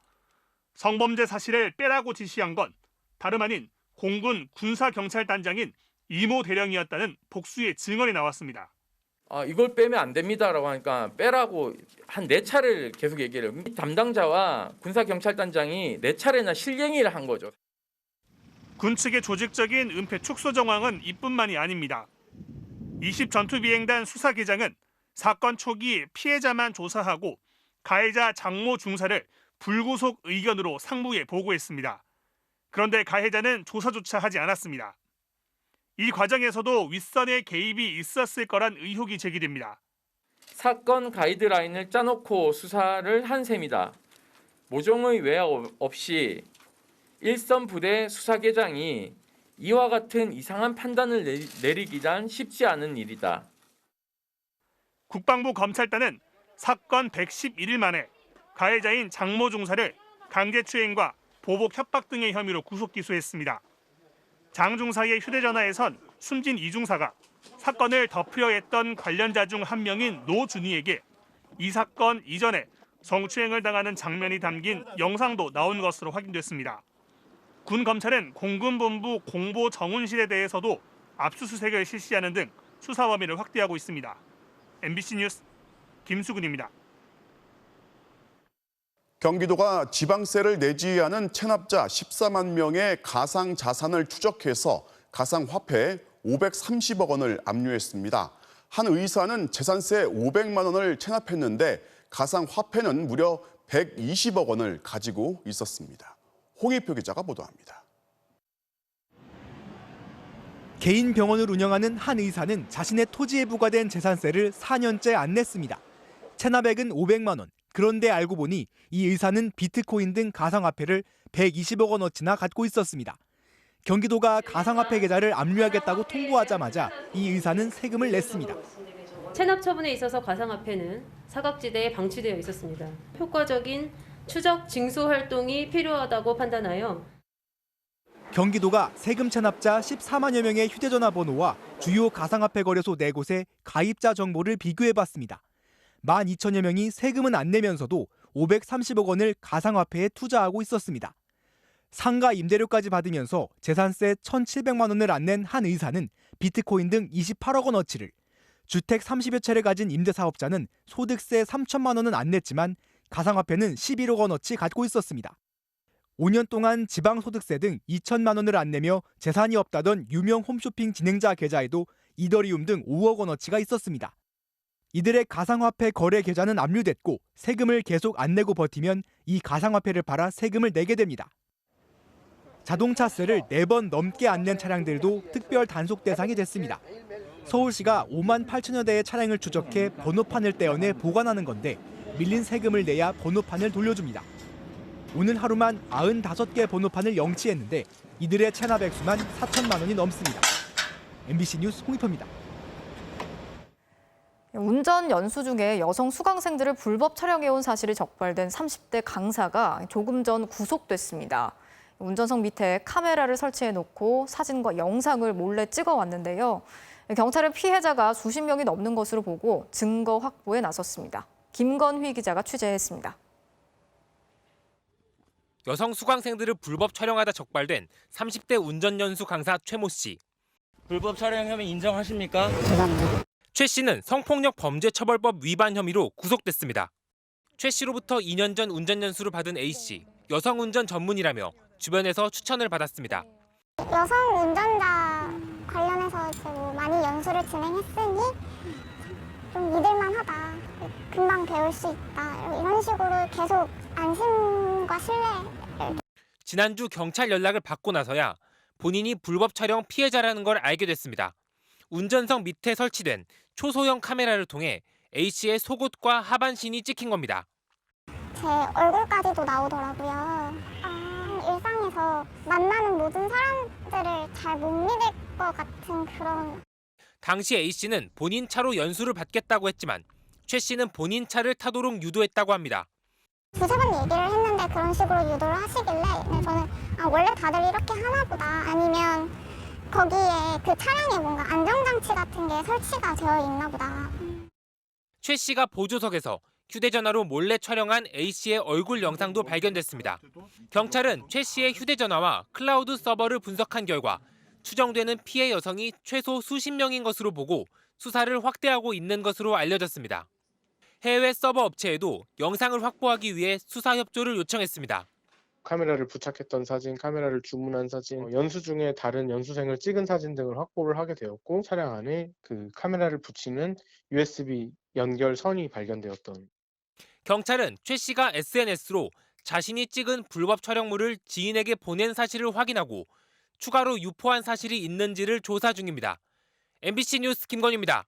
성범죄 사실을 빼라고 지시한 건 다름 아닌 공군 군사경찰단장인 이모 대령이었다는 복수의 증언이 나왔습니다. 이걸 빼면 안 됩니다라고 하니까 빼라고 한 4차례를 계속 얘기를 해요. 담당자와 군사경찰단장이 4차례나 실갱이를 한 거죠. 군 측의 조직적인 은폐 축소 정황은 이뿐만이 아닙니다. 20 전투비행단 수사기장은 사건 초기 피해자만 조사하고 가해자 장모 중사를 불구속 의견으로 상부에 보고했습니다. 그런데 가해자는 조사조차 하지 않았습니다. 이 과정에서도 윗선의 개입이 있었을 거란 의혹이 제기됩니다. 사건 가이드라인을 짜놓고 수사를 한 셈이다. 모종의 외화 없이 일선 부대 수사계장이 이와 같은 이상한 판단을 내리기란 쉽지 않은 일이다. 국방부 검찰단은 사건 111일 만에 가해자인 장모 중사를 강제추행과 보복 협박 등의 혐의로 구속 기소했습니다. 장 중사의 휴대전화에선 숨진 이 중사가 사건을 덮으려 했던 관련자 중 한 명인 노 준이에게 이 사건 이전에 성추행을 당하는 장면이 담긴 영상도 나온 것으로 확인됐습니다. 군 검찰은 공군본부 공보 정훈실에 대해서도 압수수색을 실시하는 등 수사 범위를 확대하고 있습니다. MBC 뉴스 김수근입니다. 경기도가 지방세를 내지 않은 체납자 14만 명의 가상 자산을 추적해서 가상화폐 530억 원을 압류했습니다. 한 의사는 재산세 500만 원을 체납했는데 가상화폐는 무려 120억 원을 가지고 있었습니다. 홍익표 기자가 보도합니다. 개인 병원을 운영하는 한 의사는 자신의 토지에 부과된 재산세를 4년째 안 냈습니다. 체납액은 500만 원. 그런데 알고 보니 이 의사는 비트코인 등 가상화폐를 120억 원어치나 갖고 있었습니다. 경기도가 가상화폐 계좌를 압류하겠다고 통보하자마자 이 의사는 세금을 냈습니다. 체납 처분에 있어서 가상화폐는 사각지대에 방치되어 있었습니다. 효과적인 추적 징수 활동이 필요하다고 판단하여 경기도가 세금 체납자 14만여 명의 휴대전화 번호와 주요 가상화폐 거래소 4곳의 가입자 정보를 비교해봤습니다. 12,000여 명이 세금은 안 내면서도 530억 원을 가상화폐에 투자하고 있었습니다. 상가 임대료까지 받으면서 재산세 1,700만 원을 안 낸 한 의사는 비트코인 등 28억 원어치를, 주택 30여 채를 가진 임대사업자는 소득세 3천만 원은 안 냈지만 가상화폐는 11억 원어치 갖고 있었습니다. 5년 동안 지방소득세 등 2천만 원을 안 내며 재산이 없다던 유명 홈쇼핑 진행자 계좌에도 이더리움 등 5억 원어치가 있었습니다. 이들의 가상화폐 거래 계좌는 압류됐고 세금을 계속 안 내고 버티면 이 가상화폐를 팔아 세금을 내게 됩니다. 자동차세를 4번 넘게 안 낸 차량들도 특별 단속 대상이 됐습니다. 서울시가 5만 8천여 대의 차량을 추적해 번호판을 떼어내 보관하는 건데 밀린 세금을 내야 번호판을 돌려줍니다. 오늘 하루만 95개 번호판을 영치했는데 이들의 체납 액수만 4천만 원이 넘습니다. MBC 뉴스 홍익표입니다. 운전 연수 중에 여성 수강생들을 불법 촬영해온 사실이 적발된 30대 강사가 조금 전 구속됐습니다. 운전석 밑에 카메라를 설치해놓고 사진과 영상을 몰래 찍어왔는데요. 경찰은 피해자가 수십 명이 넘는 것으로 보고 증거 확보에 나섰습니다. 김건휘 기자가 취재했습니다. 여성 수강생들을 불법 촬영하다 적발된 30대 운전연수 강사 최모 씨. 불법 촬영 혐의 인정하십니까? 최 씨는 성폭력 범죄처벌법 위반 혐의로 구속됐습니다. 최 씨로부터 2년 전 운전연수를 받은 A 씨. 여성 운전 전문이라며 주변에서 추천을 받았습니다. 여성 운전자 관련해서 뭐 많이 연수를 진행했으니 좀 믿을만하다. 금방 배울 수 있다. 이런 식으로 계속 안심과 신뢰. 지난주 경찰 연락을 받고 나서야 본인이 불법 촬영 피해자라는 걸 알게 됐습니다. 운전석 밑에 설치된 초소형 카메라를 통해 A씨의 속옷과 하반신이 찍힌 겁니다. 제 얼굴까지도 나오더라고요. 일상에서 만나는 모든 사람들을 잘 못 믿을 것 같은 그런. 당시 A씨는 본인 차로 연수를 받겠다고 했지만 최 씨는 본인 차를 타도록 유도했다고 합니다. 두세 번 얘기를 했는데 그런 식으로 유도를 하시길래 저는 원래 다들 이렇게 하나 보다. 아니면 거기에 그 차량에 뭔가 안정장치 같은 게 설치가 되어 있나 보다. 최 씨가 보조석에서 휴대전화로 몰래 촬영한 A씨의 얼굴 영상도 발견됐습니다. 경찰은 최 씨의 휴대전화와 클라우드 서버를 분석한 결과 추정되는 피해 여성이 최소 수십 명인 것으로 보고 수사를 확대하고 있는 것으로 알려졌습니다. 해외 서버 업체에도 영상을 확보하기 위해 수사 협조를 요청했습니다. 카메라를 부착했던 사진, 카메라를 주문한 사진, 연수 중에 다른 연수생을 찍은 사진 등을 확보를 하게 되었고 차량 안에 그 카메라를 붙이는 USB 연결선이 발견되었던. 경찰은 최 씨가 SNS로 자신이 찍은 불법 촬영물을 지인에게 보낸 사실을 확인하고 추가로 유포한 사실이 있는지를 조사 중입니다. MBC 뉴스 김건희입니다.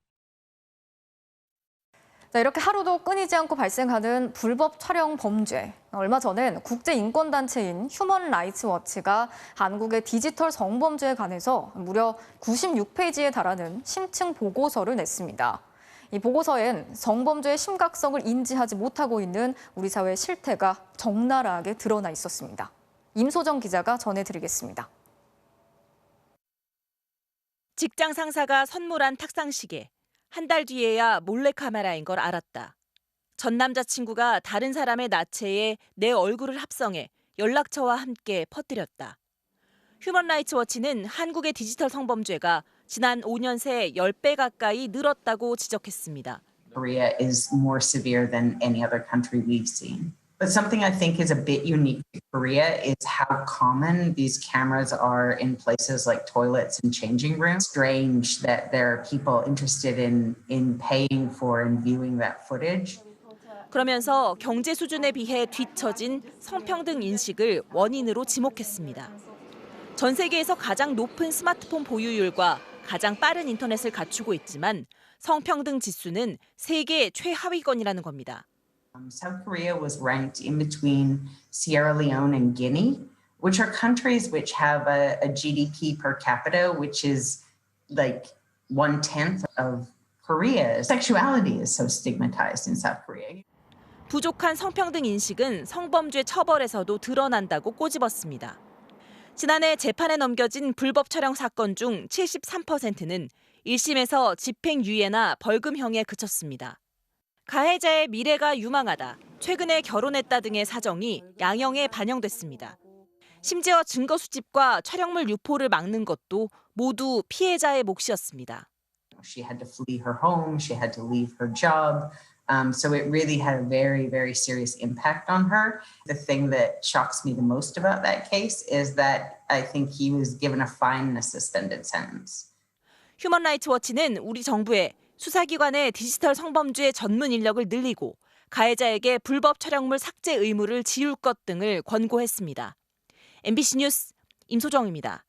자, 이렇게 하루도 끊이지 않고 발생하는 불법 촬영 범죄. 얼마 전엔 국제인권단체인 휴먼 라이츠 워치가 한국의 디지털 성범죄에 관해서 무려 96페이지에 달하는 심층 보고서를 냈습니다. 이 보고서엔 성범죄의 심각성을 인지하지 못하고 있는 우리 사회의 실태가 적나라하게 드러나 있었습니다. 임소정 기자가 전해드리겠습니다. 직장 상사가 선물한 탁상시계. 한 달 뒤에야 몰래카메라인 걸 알았다. 전 남자친구가 다른 사람의 나체에 내 얼굴을 합성해 연락처와 함께 퍼뜨렸다. 휴먼 라이츠 워치는 한국의 디지털 성범죄가 지난 5년 새 10배 가까이 늘었다고 지적했습니다. Korea is more severe than any other country we've seen. But something I think is a bit unique to Korea is how common these cameras are in places like toilets and changing rooms. Strange that there are people interested in paying for and viewing that footage. 그러면서 경제 수준에 비해 뒤처진 성평등 인식을 원인으로 지목했습니다. 전 세계에서 가장 높은 스마트폰 보유율과 가장 빠른 인터넷을 갖추고 있지만 성평등 지수는 세계 최하위권이라는 겁니다. South Korea was ranked in between Sierra Leone and Guinea, which are countries which have a GDP per capita which is like 1/10 of Korea. Sexuality is so stigmatized in South Korea. 부족한 성평등 인식은 성범죄 처벌에서도 드러난다고 꼬집었습니다. 지난해 재판에 넘겨진 불법 촬영 사건 중 73%는 1심에서 집행유예나 벌금형에 그쳤습니다. 가해자의 미래가 유망하다, 최근에 결혼했다 등의 사정이 양형에 반영됐습니다. 심지어 증거 수집과 촬영물 유포를 막는 것도 모두 피해자의 몫이었습니다. She had to flee her home, she had to leave her job. So it really had a very, very serious impact on her. The thing that shocks me the most about that case is that I think he was given a fine and a suspended sentence. 휴먼 라이츠 워치는 우리 정부에 수사기관의 디지털 성범죄 전문 인력을 늘리고 가해자에게 불법 촬영물 삭제 의무를 지울 것 등을 권고했습니다. MBC 뉴스 임소정입니다.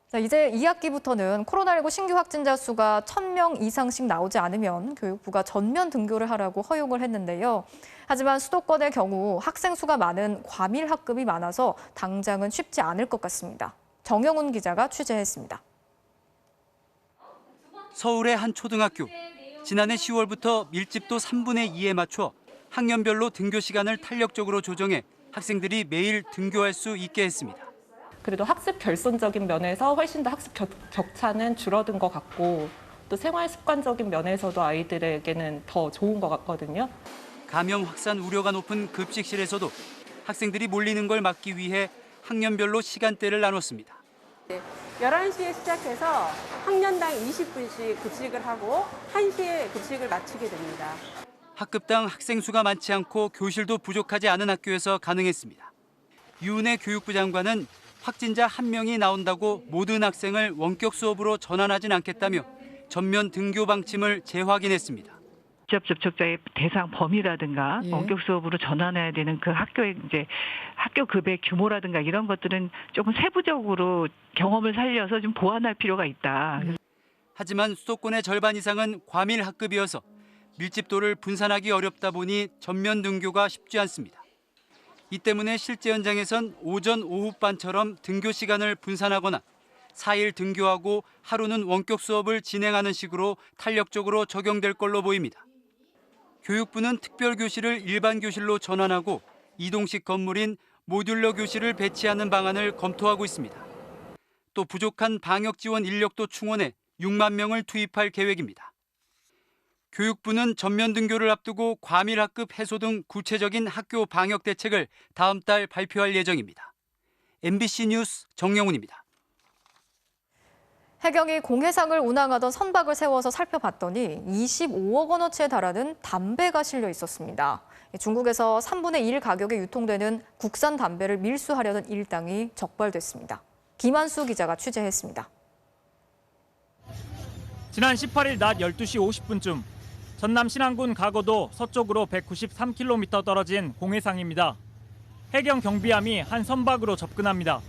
자, 이제 2학기부터는 코로나19 신규 확진자 수가 1,000명 이상씩 나오지 않으면 교육부가 전면 등교를 하라고 허용을 했는데요. 하지만 수도권의 경우 학생 수가 많은 과밀 학급이 많아서 당장은 쉽지 않을 것 같습니다. 정영훈 기자가 취재했습니다. 서울의 한 초등학교. 지난해 10월부터 밀집도 3분의 2에 맞춰 학년별로 등교 시간을 탄력적으로 조정해 학생들이 매일 등교할 수 있게 했습니다. 그래도 학습 결손적인 면에서 훨씬 더 학습 격차는 줄어든 것 같고 또 생활 습관적인 면에서도 아이들에게는 더 좋은 것 같거든요. 감염 확산 우려가 높은 급식실에서도 학생들이 몰리는 걸 막기 위해 학년별로 시간대를 나눴습니다. 11시에 시작해서 학년당 20분씩 급식을 하고 1시에 급식을 마치게 됩니다. 학급당 학생 수가 많지 않고 교실도 부족하지 않은 학교에서 가능했습니다. 유은혜 교육부 장관은 확진자 1명이 나온다고 모든 학생을 원격 수업으로 전환하진 않겠다며 전면 등교 방침을 재확인했습니다. 직접 접촉자의 대상 범위라든가 원격 수업으로 전환해야 되는 그 학교의 이제 학교 급의 규모라든가 이런 것들은 조금 세부적으로 경험을 살려서 좀 보완할 필요가 있다. 하지만 수도권의 절반 이상은 과밀 학급이어서 밀집도를 분산하기 어렵다 보니 전면 등교가 쉽지 않습니다. 이 때문에 실제 현장에선 오전, 오후반처럼 등교 시간을 분산하거나 4일 등교하고 하루는 원격 수업을 진행하는 식으로 탄력적으로 적용될 걸로 보입니다. 교육부는 특별교실을 일반 교실로 전환하고 이동식 건물인 모듈러 교실을 배치하는 방안을 검토하고 있습니다. 또 부족한 방역 지원 인력도 충원해 6만 명을 투입할 계획입니다. 교육부는 전면 등교를 앞두고 과밀 학급 해소 등 구체적인 학교 방역 대책을 다음 달 발표할 예정입니다. MBC 뉴스 정영훈입니다. 해경이 공해상을 운항하던 선박을 세워서 살펴봤더니 25억 원어치에 달하는 담배가 실려 있었습니다. 중국에서 3분의 1 가격에 유통되는 국산 담배를 밀수하려는 일당이 적발됐습니다. 김한수 기자가 취재했습니다. 지난 18일 낮 12시 50분쯤 전남 신안군 가거도 서쪽으로 193km 떨어진 공해상입니다. 해경 경비함이 한 선박으로 접근합니다.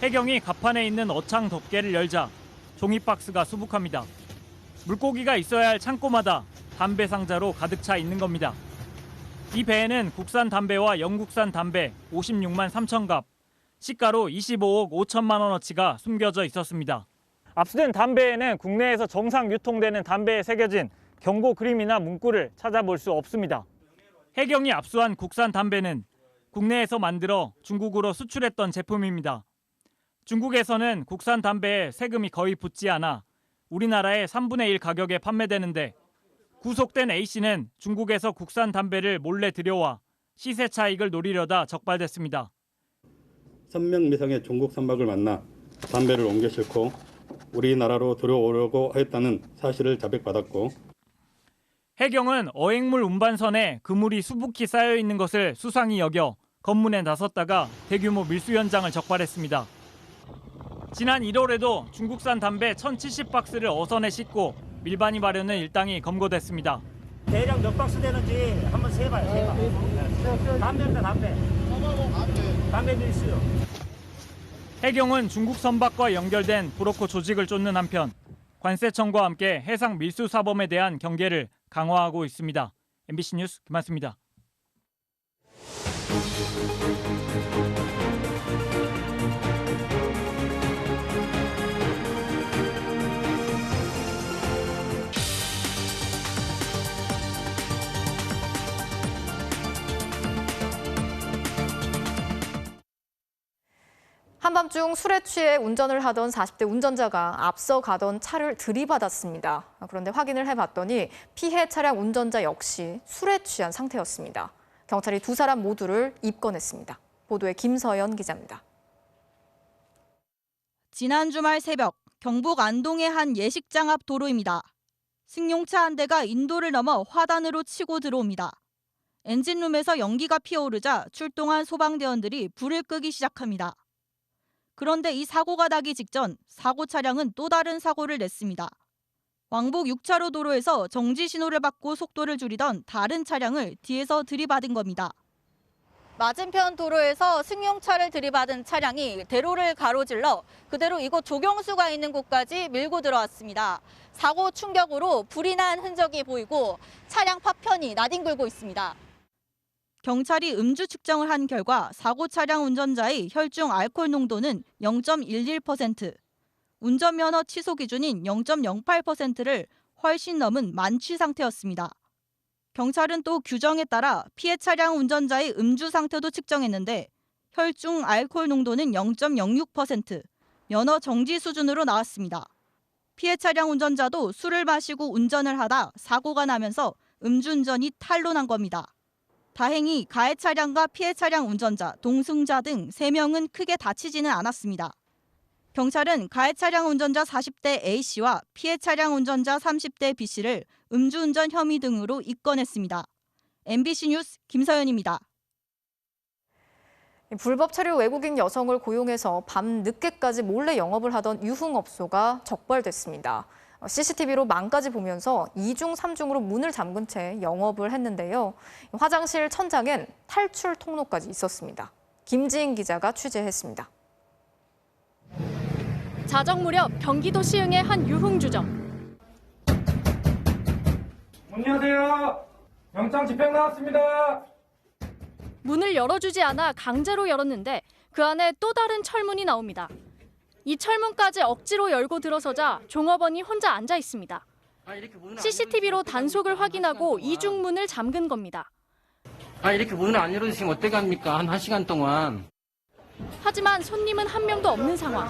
해경이 갑판에 있는 어창 덮개를 열자 종이 박스가 수북합니다. 물고기가 있어야 할 창고마다 담배 상자로 가득 차 있는 겁니다. 이 배에는 국산 담배와 영국산 담배 56만 3천 갑, 시가로 25억 5천만 원어치가 숨겨져 있었습니다. 압수된 담배에는 국내에서 정상 유통되는 담배에 새겨진 경고 그림이나 문구를 찾아볼 수 없습니다. 해경이 압수한 국산 담배는 국내에서 만들어 중국으로 수출했던 제품입니다. 중국에서는 국산 담배에 세금이 거의 붙지 않아 우리나라의 3분의 1 가격에 판매되는데 구속된 A씨는 중국에서 국산 담배를 몰래 들여와 시세 차익을 노리려다 적발됐습니다. 3명 미상의 중국 선박을 만나 담배를 옮겨 싣고 우리나라로 들어오려고 했다는 사실을 자백받았고 해경은 어획물 운반선에 그물이 수북히 쌓여 있는 것을 수상히 여겨 검문에 나섰다가 대규모 밀수 현장을 적발했습니다. 지난 1월에도 중국산 담배 1,070박스를 어선에 싣고 밀반입 하려는 일당이 검거됐습니다. 대략 몇 박스 되는지 한번 세봐요. 담배입니다, 담배. 담배 밀수요. 해경은 중국 선박과 연결된 브로커 조직을 쫓는 한편 관세청과 함께 해상 밀수 사범에 대한 경계를 강화하고 있습니다. MBC 뉴스 김한수입니다. 한밤중 술에 취해 운전을 하던 40대 운전자가 앞서 가던 차를 들이받았습니다. 그런데 확인을 해봤더니 피해 차량 운전자 역시 술에 취한 상태였습니다. 경찰이 두 사람 모두를 입건했습니다. 보도에 김서연 기자입니다. 지난 주말 새벽 경북 안동의 한 예식장 앞 도로입니다. 승용차 한 대가 인도를 넘어 화단으로 치고 들어옵니다. 엔진룸에서 연기가 피어오르자 출동한 소방대원들이 불을 끄기 시작합니다. 그런데 이 사고가 나기 직전 사고 차량은 또 다른 사고를 냈습니다. 왕복 6차로 도로에서 정지 신호를 받고 속도를 줄이던 다른 차량을 뒤에서 들이받은 겁니다. 맞은편 도로에서 승용차를 들이받은 차량이 대로를 가로질러 그대로 이곳 조경수가 있는 곳까지 밀고 들어왔습니다. 사고 충격으로 불이 난 흔적이 보이고 차량 파편이 나뒹굴고 있습니다. 경찰이 음주 측정을 한 결과 사고 차량 운전자의 혈중 알코올 농도는 0.11%, 운전면허 취소 기준인 0.08%를 훨씬 넘은 만취 상태였습니다. 경찰은 또 규정에 따라 피해 차량 운전자의 음주 상태도 측정했는데 혈중 알코올 농도는 0.06%, 면허 정지 수준으로 나왔습니다. 피해 차량 운전자도 술을 마시고 운전을 하다 사고가 나면서 음주운전이 탄로난 겁니다. 다행히 가해 차량과 피해 차량 운전자, 동승자 등 3명은 크게 다치지는 않았습니다. 경찰은 가해 차량 운전자 40대 A씨와 피해 차량 운전자 30대 B씨를 음주운전 혐의 등으로 입건했습니다. MBC 뉴스 김서연입니다. 불법 체류 외국인 여성을 고용해서 밤 늦게까지 몰래 영업을 하던 유흥업소가 적발됐습니다. CCTV로 망까지 보면서 2중, 3중으로 문을 잠근 채 영업을 했는데요. 화장실 천장엔 탈출 통로까지 있었습니다. 김지인 기자가 취재했습니다. 자정 무렵 경기도 시흥의 한 유흥주점. 문 여세요. 영장 집행 나왔습니다. 문을 열어주지 않아 강제로 열었는데 그 안에 또 다른 철문이 나옵니다. 이 철문까지 억지로 열고 들어서자 종업원이 혼자 앉아 있습니다. CCTV로 단속을 확인하고 이중문을 잠근 겁니다. 이렇게 문을 안 열어주시면 어떡합니까? 한 1시간 동안. 하지만 손님은 한 명도 없는 상황.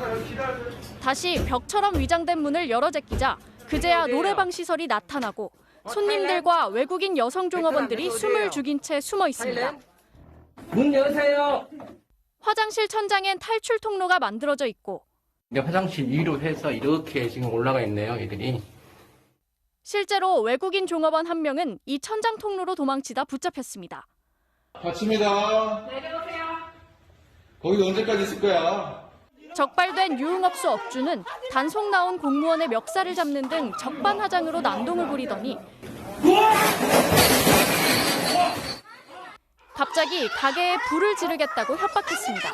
다시 벽처럼 위장된 문을 열어 제끼자 그제야 노래방 시설이 나타나고 손님들과 외국인 여성 종업원들이 숨을 죽인 채 숨어 있습니다. 문 여세요. 화장실 천장엔 탈출 통로가 만들어져 있고 화장실 위로 해서 이렇게 지금 올라가 있네요, 애들이. 실제로 외국인 종업원 한 명은 이 천장 통로로 도망치다 붙잡혔습니다. 닫힙니다. 내려오세요. 거기 언제까지 있을 거야? 적발된 유흥업소 업주는 단속 나온 공무원의 멱살을 잡는 등 적반하장으로 난동을 부리더니 갑자기 가게에 불을 지르겠다고 협박했습니다.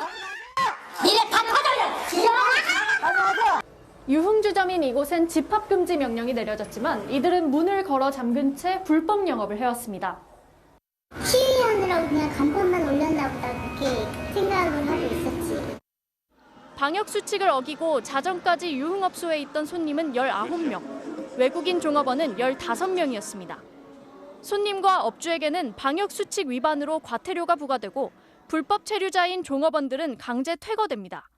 유흥주점인 이곳엔 집합금지 명령이 내려졌지만 이들은 문을 걸어 잠근 채 불법 영업을 해왔습니다. 시위하느라고 그냥 간판만 올렸나 보다 그렇게 생각을 하고 있었지. 방역수칙을 어기고 자정까지 유흥업소에 있던 손님은 19명, 외국인 종업원은 15명이었습니다. 손님과 업주에게는 방역수칙 위반으로 과태료가 부과되고 불법 체류자인 종업원들은 강제 퇴거됩니다.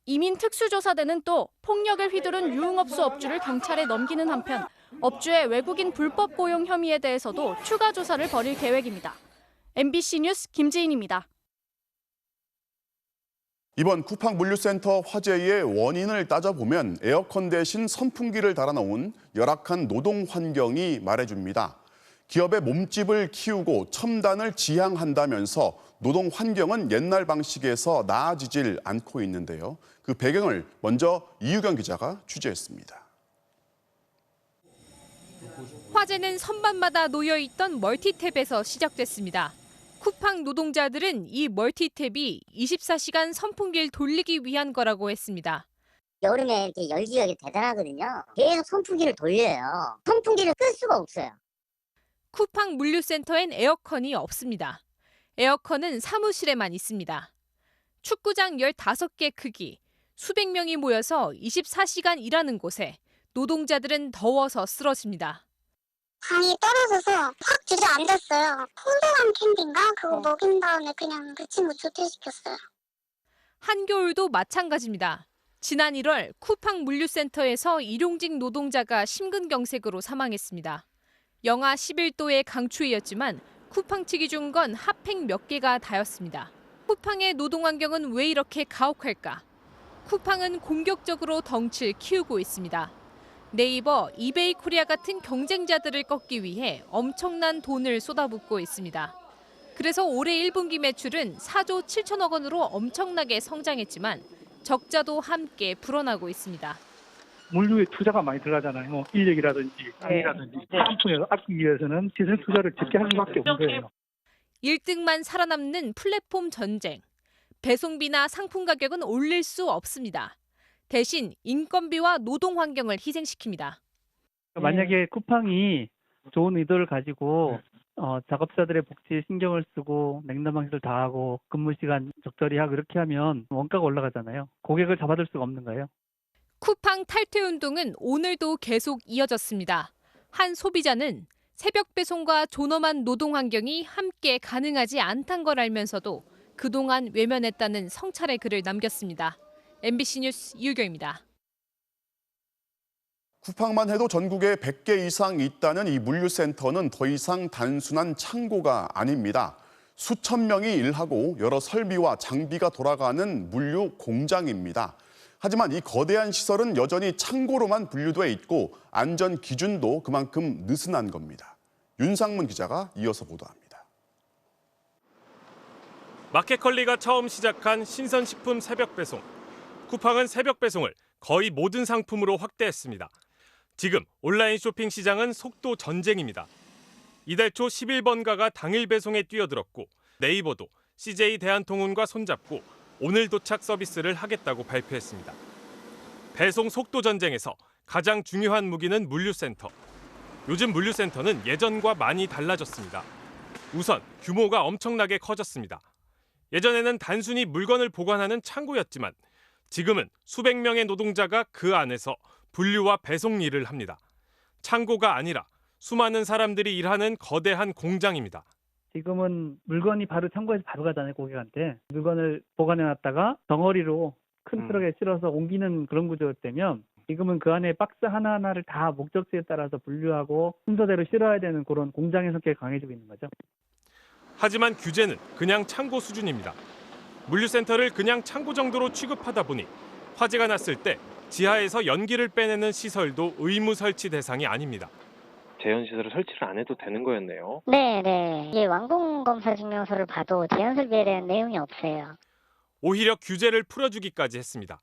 이민 특수조사대는 또 폭력을 휘두른 유흥업소 업주를 경찰에 넘기는 한편 업주의 외국인 불법 고용 혐의에 대해서도 추가 조사를 벌일 계획입니다. MBC 뉴스 김지인입니다. 이번 쿠팡 물류센터 화재의 원인을 따져보면 에어컨 대신 선풍기를 달아놓은 열악한 노동 환경이 말해줍니다. 기업의 몸집을 키우고 첨단을 지향한다면서 노동 환경은 옛날 방식에서 나아지질 않고 있는데요. 그 배경을 먼저 이유경 기자가 취재했습니다. 화재는 선반마다 놓여있던 멀티탭에서 시작됐습니다. 쿠팡 노동자들은 이 멀티탭이 24시간 선풍기를 돌리기 위한 거라고 했습니다. 여름에 이렇게 열기가 대단하거든요. 계속 선풍기를 돌려요. 선풍기를 끌 수가 없어요. 쿠팡 물류센터엔 에어컨이 없습니다. 에어컨은 사무실에만 있습니다. 축구장 15개 크기, 수백 명이 모여서 24시간 일하는 곳에 노동자들은 더워서 쓰러집니다. 방이 떨어져서 확 주저앉았어요. 폴더감 캔디인가? 그거 먹인 다음에 그냥 그 친구 조퇴시켰어요. 한겨울도 마찬가지입니다. 지난 1월 쿠팡 물류센터에서 일용직 노동자가 심근경색으로 사망했습니다. 영하 11도의 강추위였지만 쿠팡 측이 준 건 핫팩 몇 개가 다였습니다. 쿠팡의 노동 환경은 왜 이렇게 가혹할까? 쿠팡은 공격적으로 덩치를 키우고 있습니다. 네이버, 이베이 코리아 같은 경쟁자들을 꺾기 위해 엄청난 돈을 쏟아붓고 있습니다. 그래서 올해 1분기 매출은 4조 7천억 원으로 엄청나게 성장했지만 적자도 함께 불어나고 있습니다. 물류에 투자가 많이 들어가잖아요. 인력이라든지 땅이라든지 상품을 아끼기 위해서는 시설 투자를 적게 할 수밖에 없는 거예요. 1등만 살아남는 플랫폼 전쟁. 배송비나 상품 가격은 올릴 수 없습니다. 대신 인건비와 노동 환경을 희생시킵니다. 만약에 쿠팡이 좋은 의도를 가지고 작업자들의 복지에 신경을 쓰고 냉담 방식을 다 하고 근무 시간 적절히 하고 이렇게 하면 원가가 올라가잖아요. 고객을 잡아둘 수가 없는 거예요. 쿠팡 탈퇴 운동은 오늘도 계속 이어졌습니다. 한 소비자는 새벽 배송과 존엄한 노동 환경이 함께 가능하지 않단 걸 알면서도 그동안 외면했다는 성찰의 글을 남겼습니다. MBC 뉴스 이유경입니다. 쿠팡만 해도 전국에 100개 이상 있다는 이 물류센터는 더 이상 단순한 창고가 아닙니다. 수천 명이 일하고 여러 설비와 장비가 돌아가는 물류 공장입니다. 하지만 이 거대한 시설은 여전히 창고로만 분류돼 있고 안전 기준도 그만큼 느슨한 겁니다. 윤상문 기자가 이어서 보도합니다. 마켓컬리가 처음 시작한 신선식품 새벽 배송. 쿠팡은 새벽 배송을 거의 모든 상품으로 확대했습니다. 지금 온라인 쇼핑 시장은 속도 전쟁입니다. 이달 초 11번가가 당일 배송에 뛰어들었고 네이버도 CJ 대한통운과 손잡고 오늘 도착 서비스를 하겠다고 발표했습니다. 배송 속도 전쟁에서 가장 중요한 무기는 물류센터. 요즘 물류센터는 예전과 많이 달라졌습니다. 우선 규모가 엄청나게 커졌습니다. 예전에는 단순히 물건을 보관하는 창고였지만 지금은 수백 명의 노동자가 그 안에서 분류와 배송 일을 합니다. 창고가 아니라 수많은 사람들이 일하는 거대한 공장입니다. 지금은 물건이 바로 창고에서 바로 가잖아요, 고객한테. 물건을 보관해놨다가 덩어리로 큰 트럭에 실어서 옮기는 그런 구조였다면 지금은 그 안에 박스 하나하나를 다 목적지에 따라서 분류하고 순서대로 실어야 되는 그런 공장의 성격이 강해지고 있는 거죠. 하지만 규제는 그냥 창고 수준입니다. 물류센터를 그냥 창고 정도로 취급하다 보니 화재가 났을 때 지하에서 연기를 빼내는 시설도 의무 설치 대상이 아닙니다. 재현 시설을 설치를 안 해도 되는 거였네요. 네. 이게 완공검사 증명서를 봐도 재현 설비에 대한 내용이 없어요. 오히려 규제를 풀어주기까지 했습니다.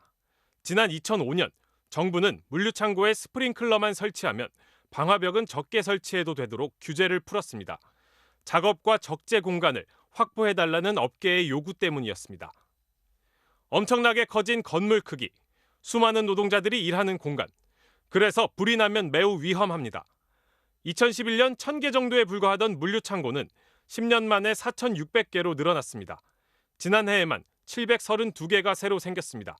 지난 2005년 정부는 물류창고에 스프링클러만 설치하면 방화벽은 적게 설치해도 되도록 규제를 풀었습니다. 작업과 적재 공간을 확보해달라는 업계의 요구 때문이었습니다. 엄청나게 커진 건물 크기, 수많은 노동자들이 일하는 공간. 그래서 불이 나면 매우 위험합니다. 2011년 1,000개 정도에 불과하던 물류창고는 10년 만에 4,600개로 늘어났습니다. 지난해에만 732개가 새로 생겼습니다.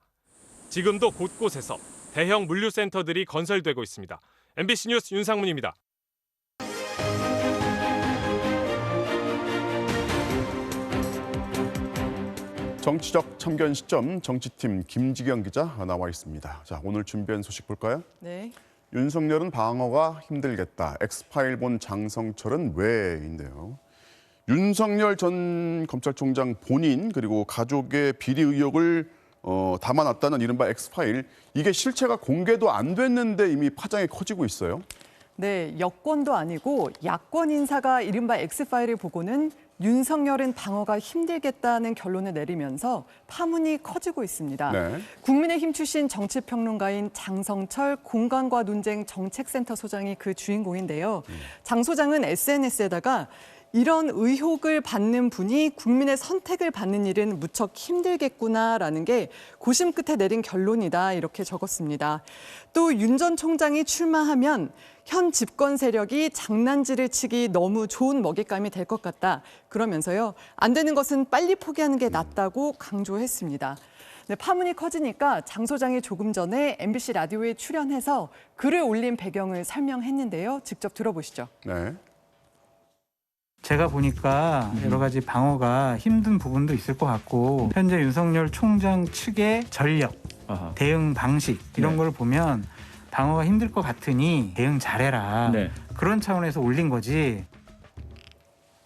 지금도 곳곳에서 대형 물류센터들이 건설되고 있습니다. MBC 뉴스 윤상문입니다. 정치적 참견 시점 정치팀 김지경 기자 나와 있습니다. 자, 오늘 준비한 소식 볼까요? 네. 윤석열은 방어가 힘들겠다. 엑스파일 본 장성철은 왜인데요. 윤석열 전 검찰총장 본인 그리고 가족의 비리 의혹을 담아놨다는 이른바 엑스파일. 이게 실체가 공개도 안 됐는데 이미 파장이 커지고 있어요. 네, 여권도 아니고 야권 인사가 이른바 엑스파일을 보고는 윤석열은 방어가 힘들겠다는 결론을 내리면서 파문이 커지고 있습니다. 네. 국민의힘 출신 정치평론가인 장성철 공간과 논쟁 정책센터 소장이 그 주인공인데요. 장 소장은 SNS에다가 이런 의혹을 받는 분이 국민의 선택을 받는 일은 무척 힘들겠구나라는 게 고심 끝에 내린 결론이다 이렇게 적었습니다. 또 윤 전 총장이 출마하면 현 집권 세력이 장난질을 치기 너무 좋은 먹잇감이 될 것 같다. 그러면서요. 안 되는 것은 빨리 포기하는 게 낫다고 강조했습니다. 네, 파문이 커지니까 장 소장이 조금 전에 MBC 라디오에 출연해서 글을 올린 배경을 설명했는데요. 직접 들어보시죠. 네. 제가 보니까 여러 가지 방어가 힘든 부분도 있을 것 같고 현재 윤석열 총장 측의 전력, 대응 방식 이런 걸 보면 방어가 힘들 것 같으니 대응 잘해라. 그런 차원에서 올린 거지.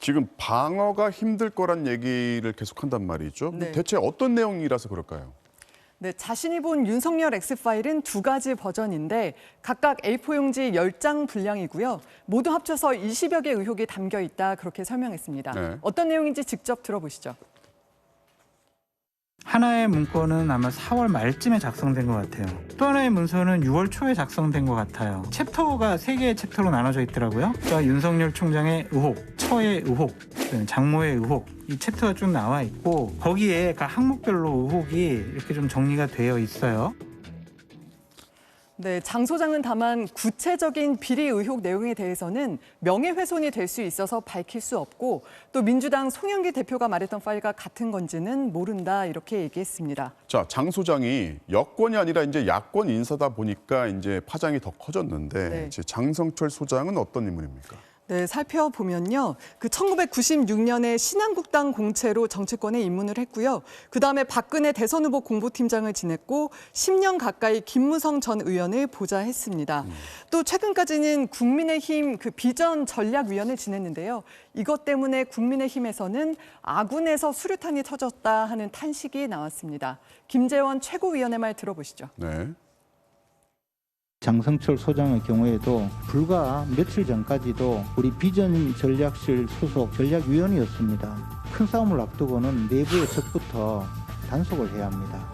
지금 방어가 힘들 거란 얘기를 계속한단 말이죠. 네. 대체 어떤 내용이라서 그럴까요? 네, 자신이 본 윤석열 X파일은 두 가지 버전인데 각각 A4 용지 10장 분량이고요. 모두 합쳐서 20여 개 의혹이 담겨 있다 그렇게 설명했습니다. 네. 어떤 내용인지 직접 들어보시죠. 하나의 문건은 아마 4월 말쯤에 작성된 것 같아요. 또 하나의 문서는 6월 초에 작성된 것 같아요. 챕터가 3개의 챕터로 나눠져 있더라고요. 그러니까 윤석열 총장의 의혹, 처의 의혹, 장모의 의혹 이 챕터가 쭉 나와 있고 거기에 각 항목별로 의혹이 이렇게 좀 정리가 되어 있어요. 네, 장 소장은 다만 구체적인 비리 의혹 내용에 대해서는 명예훼손이 될 수 있어서 밝힐 수 없고 또 민주당 송영길 대표가 말했던 파일과 같은 건지는 모른다 이렇게 얘기했습니다. 자, 장 소장이 여권이 아니라 이제 야권 인사다 보니까 이제 파장이 더 커졌는데 네. 이제 장성철 소장은 어떤 인물입니까? 네, 살펴보면요. 그 1996년에 신한국당 공채로 정치권에 입문을 했고요. 그다음에 박근혜 대선 후보 공보팀장을 지냈고 10년 가까이 김무성 전 의원을 보좌했습니다. 또 최근까지는 국민의힘 그 비전 전략위원을 지냈는데요. 이것 때문에 국민의힘에서는 아군에서 수류탄이 터졌다 하는 탄식이 나왔습니다. 김재원 최고위원의 말 들어보시죠. 네. 장성철 소장의 경우에도 불과 며칠 전까지도 우리 비전 전략실 소속 전략위원이었습니다. 큰 싸움을 앞두고는 내부의 적부터 단속을 해야 합니다.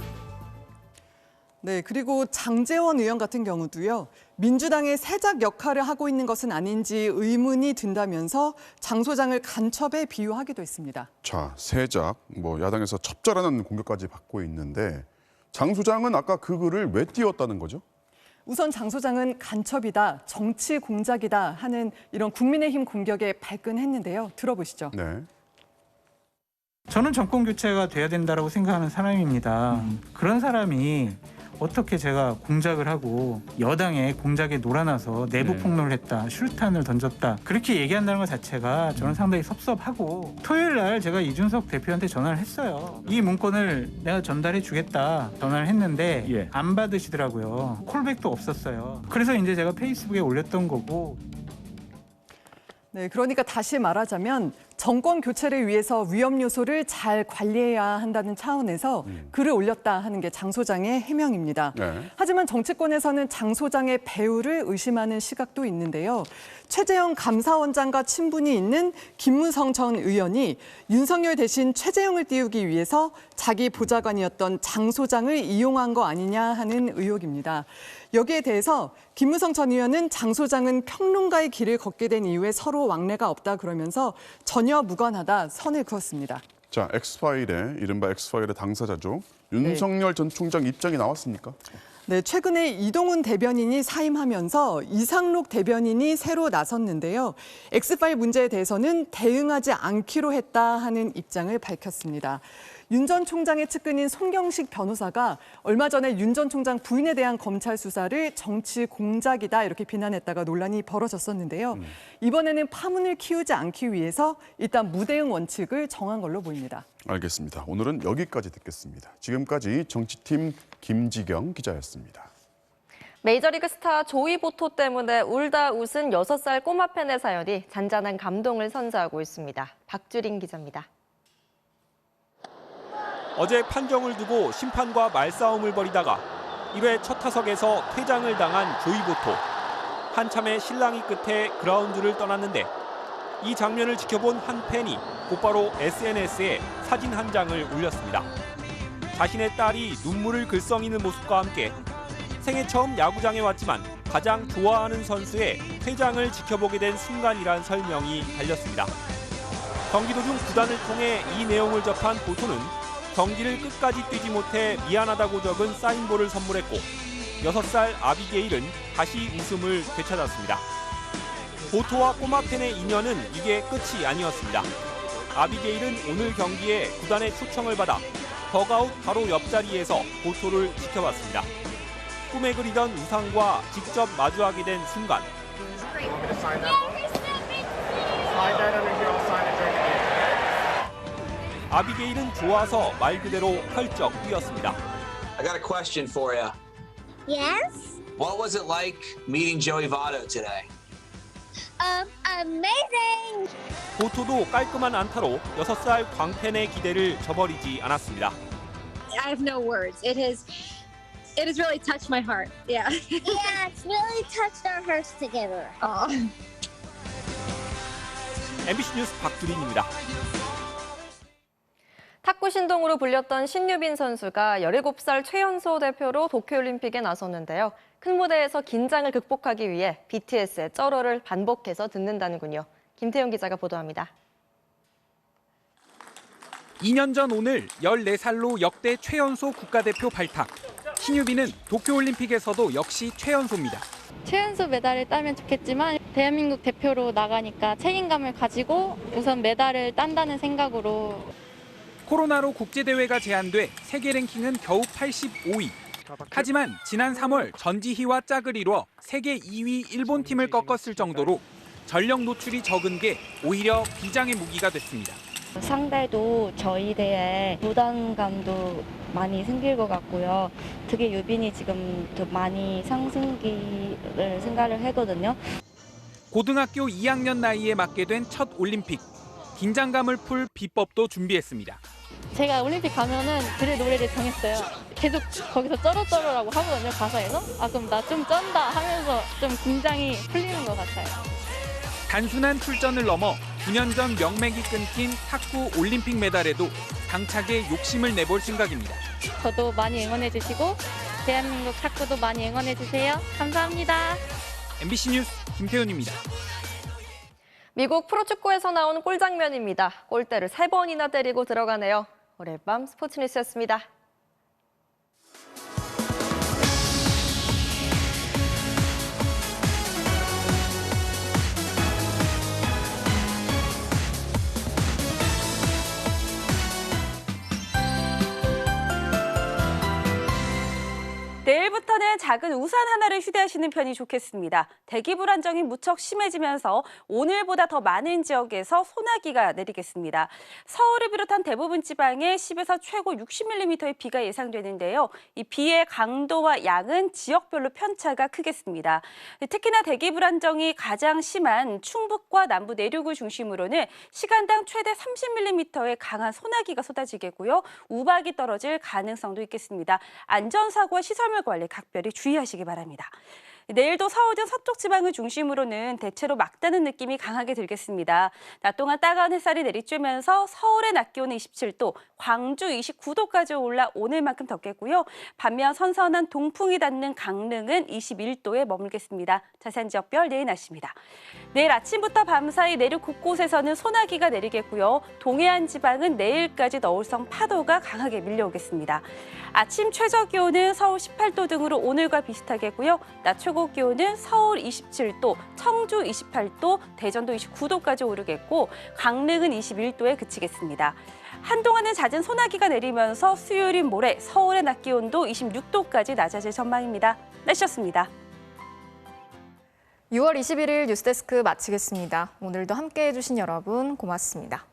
네, 그리고 장제원 의원 같은 경우도요. 민주당의 세작 역할을 하고 있는 것은 아닌지 의문이 든다면서 장 소장을 간첩에 비유하기도 했습니다. 자, 세작, 야당에서 첩자라는 공격까지 받고 있는데 장 소장은 아까 그 글을 왜 띄웠다는 거죠? 우선 장 소장은 간첩이다, 정치 공작이다 하는 이런 국민의힘 공격에 발끈했는데요. 들어보시죠. 네. 저는 정권 교체가 돼야 된다고 생각하는 사람입니다. 그런 사람이 어떻게 제가 공작을 하고 여당의 공작에 놀아나서 내부 폭로를 했다, 슈탄을 던졌다 그렇게 얘기한다는 것 자체가 저는 상당히 섭섭하고 토요일 날 제가 이준석 대표한테 전화를 했어요. 이 문건을 내가 전달해 주겠다 전화를 했는데 안 받으시더라고요. 콜백도 없었어요. 그래서 이제 제가 페이스북에 올렸던 거고. 네, 그러니까 다시 말하자면 정권 교체를 위해서 위험 요소를 잘 관리해야 한다는 차원에서 글을 올렸다 하는 게 장 소장의 해명입니다. 네. 하지만 정치권에서는 장 소장의 배우를 의심하는 시각도 있는데요. 최재형 감사원장과 친분이 있는 김무성 전 의원이 윤석열 대신 최재형을 띄우기 위해서 자기 보좌관이었던 장 소장을 이용한 거 아니냐 하는 의혹입니다. 여기에 대해서 김무성 전 의원은 장 소장은 평론가의 길을 걷게 된 이후에 서로 왕래가 없다 그러면서 전혀 무관하다 선을 그었습니다. 자, 이른바 엑스파일의 당사자죠. 윤석열 전 총장 입장이 나왔습니까? 네, 최근에 이동훈 대변인이 사임하면서 이상록 대변인이 새로 나섰는데요. 엑스파일 문제에 대해서는 대응하지 않기로 했다 하는 입장을 밝혔습니다. 윤 전 총장의 측근인 손경식 변호사가 얼마 전에 윤 전 총장 부인에 대한 검찰 수사를 정치 공작이다 이렇게 비난했다가 논란이 벌어졌었는데요. 이번에는 파문을 키우지 않기 위해서 일단 무대응 원칙을 정한 걸로 보입니다. 알겠습니다. 오늘은 여기까지 듣겠습니다. 지금까지 정치팀 김지경 기자였습니다. 메이저리그 스타 조이 보토 때문에 울다 웃은 6살 꼬마 팬의 사연이 잔잔한 감동을 선사하고 있습니다. 박주린 기자입니다. 어제 판정을 두고 심판과 말싸움을 벌이다가 1회 첫 타석에서 퇴장을 당한 조이 보토. 한참의 실랑이 끝에 그라운드를 떠났는데 이 장면을 지켜본 한 팬이 곧바로 SNS에 사진 한 장을 올렸습니다. 자신의 딸이 눈물을 글썽이는 모습과 함께 생애 처음 야구장에 왔지만 가장 좋아하는 선수의 퇴장을 지켜보게 된 순간이란 설명이 달렸습니다. 경기 도중 구단을 통해 이 내용을 접한 보토는 경기를 끝까지 뛰지 못해 미안하다고 적은 사인볼을 선물했고 6살 아비게일은 다시 웃음을 되찾았습니다. 보토와 꼬마 팬의 인연은 이게 끝이 아니었습니다. 아비게일은 오늘 경기에 구단의 초청을 받아 덕아웃 바로 옆자리에서 보토를 지켜봤습니다. 꿈에 그리던 우상과 직접 마주하게 된 순간 아비게일은 좋아서 말 그대로 펄쩍 뛰었습니다. I got a question for you. Yes? What was it like meeting Joey Votto today? Amazing! 보토도 깔끔한 안타로 6살 광팬의 기대를 저버리지 않았습니다. I have no words. It has really touched my heart. Yeah. Yeah, it's really touched our hearts together. MBC 뉴스 박주린입니다. 탁구 신동으로 불렸던 신유빈 선수가 17살 최연소 대표로 도쿄올림픽에 나섰는데요. 큰 무대에서 긴장을 극복하기 위해 BTS의 쩌러를 반복해서 듣는다는군요. 김태용 기자가 보도합니다. 2년 전 오늘 14살로 역대 최연소 국가대표 발탁. 신유빈은 도쿄올림픽에서도 역시 최연소입니다. 최연소 메달을 따면 좋겠지만 대한민국 대표로 나가니까 책임감을 가지고 우선 메달을 딴다는 생각으로. 코로나로 국제대회가 제한돼 세계 랭킹은 겨우 85위. 하지만 지난 3월 전지희와 짝을 이뤄 세계 2위 일본 팀을 꺾었을 정도로 전력 노출이 적은 게 오히려 비장의 무기가 됐습니다. 상대도 저희 대에 부담감도 많이 생길 것 같고요. 특히 유빈이 지금 더 많이 상승기를 생각을 하거든요. 고등학교 2학년 나이에 맞게 된 첫 올림픽. 긴장감을 풀 비법도 준비했습니다. 제가 올림픽 가면은 들을 노래를 정했어요. 계속 거기서 쩔어쩔어라고 하거든요, 가사에서. 아, 그럼 나 좀 쩐다 하면서 좀 긴장이 풀리는 것 같아요. 단순한 출전을 넘어 9년 전 명맥이 끊긴 탁구 올림픽 메달에도 당차게 욕심을 내볼 생각입니다. 저도 많이 응원해 주시고 대한민국 탁구도 많이 응원해 주세요. 감사합니다. MBC 뉴스 김태훈입니다. 미국 프로축구에서 나온 골 장면입니다. 골대를 3번이나 때리고 들어가네요. 오늘 밤 스포츠 뉴스였습니다. 내일부터는 작은 우산 하나를 휴대하시는 편이 좋겠습니다. 대기 불안정이 무척 심해지면서 오늘보다 더 많은 지역에서 소나기가 내리겠습니다. 서울을 비롯한 대부분 지방에 10에서 최고 60mm의 비가 예상되는데요. 이 비의 강도와 양은 지역별로 편차가 크겠습니다. 특히나 대기 불안정이 가장 심한 충북과 남부 내륙을 중심으로는 시간당 최대 30mm의 강한 소나기가 쏟아지겠고요. 우박이 떨어질 가능성도 있겠습니다. 안전사고와 시설물 관리 각별히 주의하시기 바랍니다. 내일도 서울 등 서쪽 지방을 중심으로는 대체로 맑다는 느낌이 강하게 들겠습니다. 낮 동안 따가운 햇살이 내리쬐면서 서울의 낮 기온은 27도, 광주 29도까지 올라 오늘만큼 덥겠고요. 반면 선선한 동풍이 닿는 강릉은 21도에 머물겠습니다. 자세한 지역별 내일 날씨입니다. 내일 아침부터 밤사이 내륙 곳곳에서는 소나기가 내리겠고요. 동해안 지방은 내일까지 너울성 파도가 강하게 밀려오겠습니다. 아침 최저 기온은 서울 18도 등으로 오늘과 비슷하겠고요. 낮 최고 기온은 서울 27도, 청주 28도, 대전도 29도까지 오르겠고 강릉은 21도에 그치겠습니다. 한동안은 잦은 소나기가 내리면서 수요일인 모레 서울의 낮 기온도 26도까지 낮아질 전망입니다. 날씨였습니다. 6월 21일 뉴스데스크 마치겠습니다. 오늘도 함께해 주신 여러분 고맙습니다.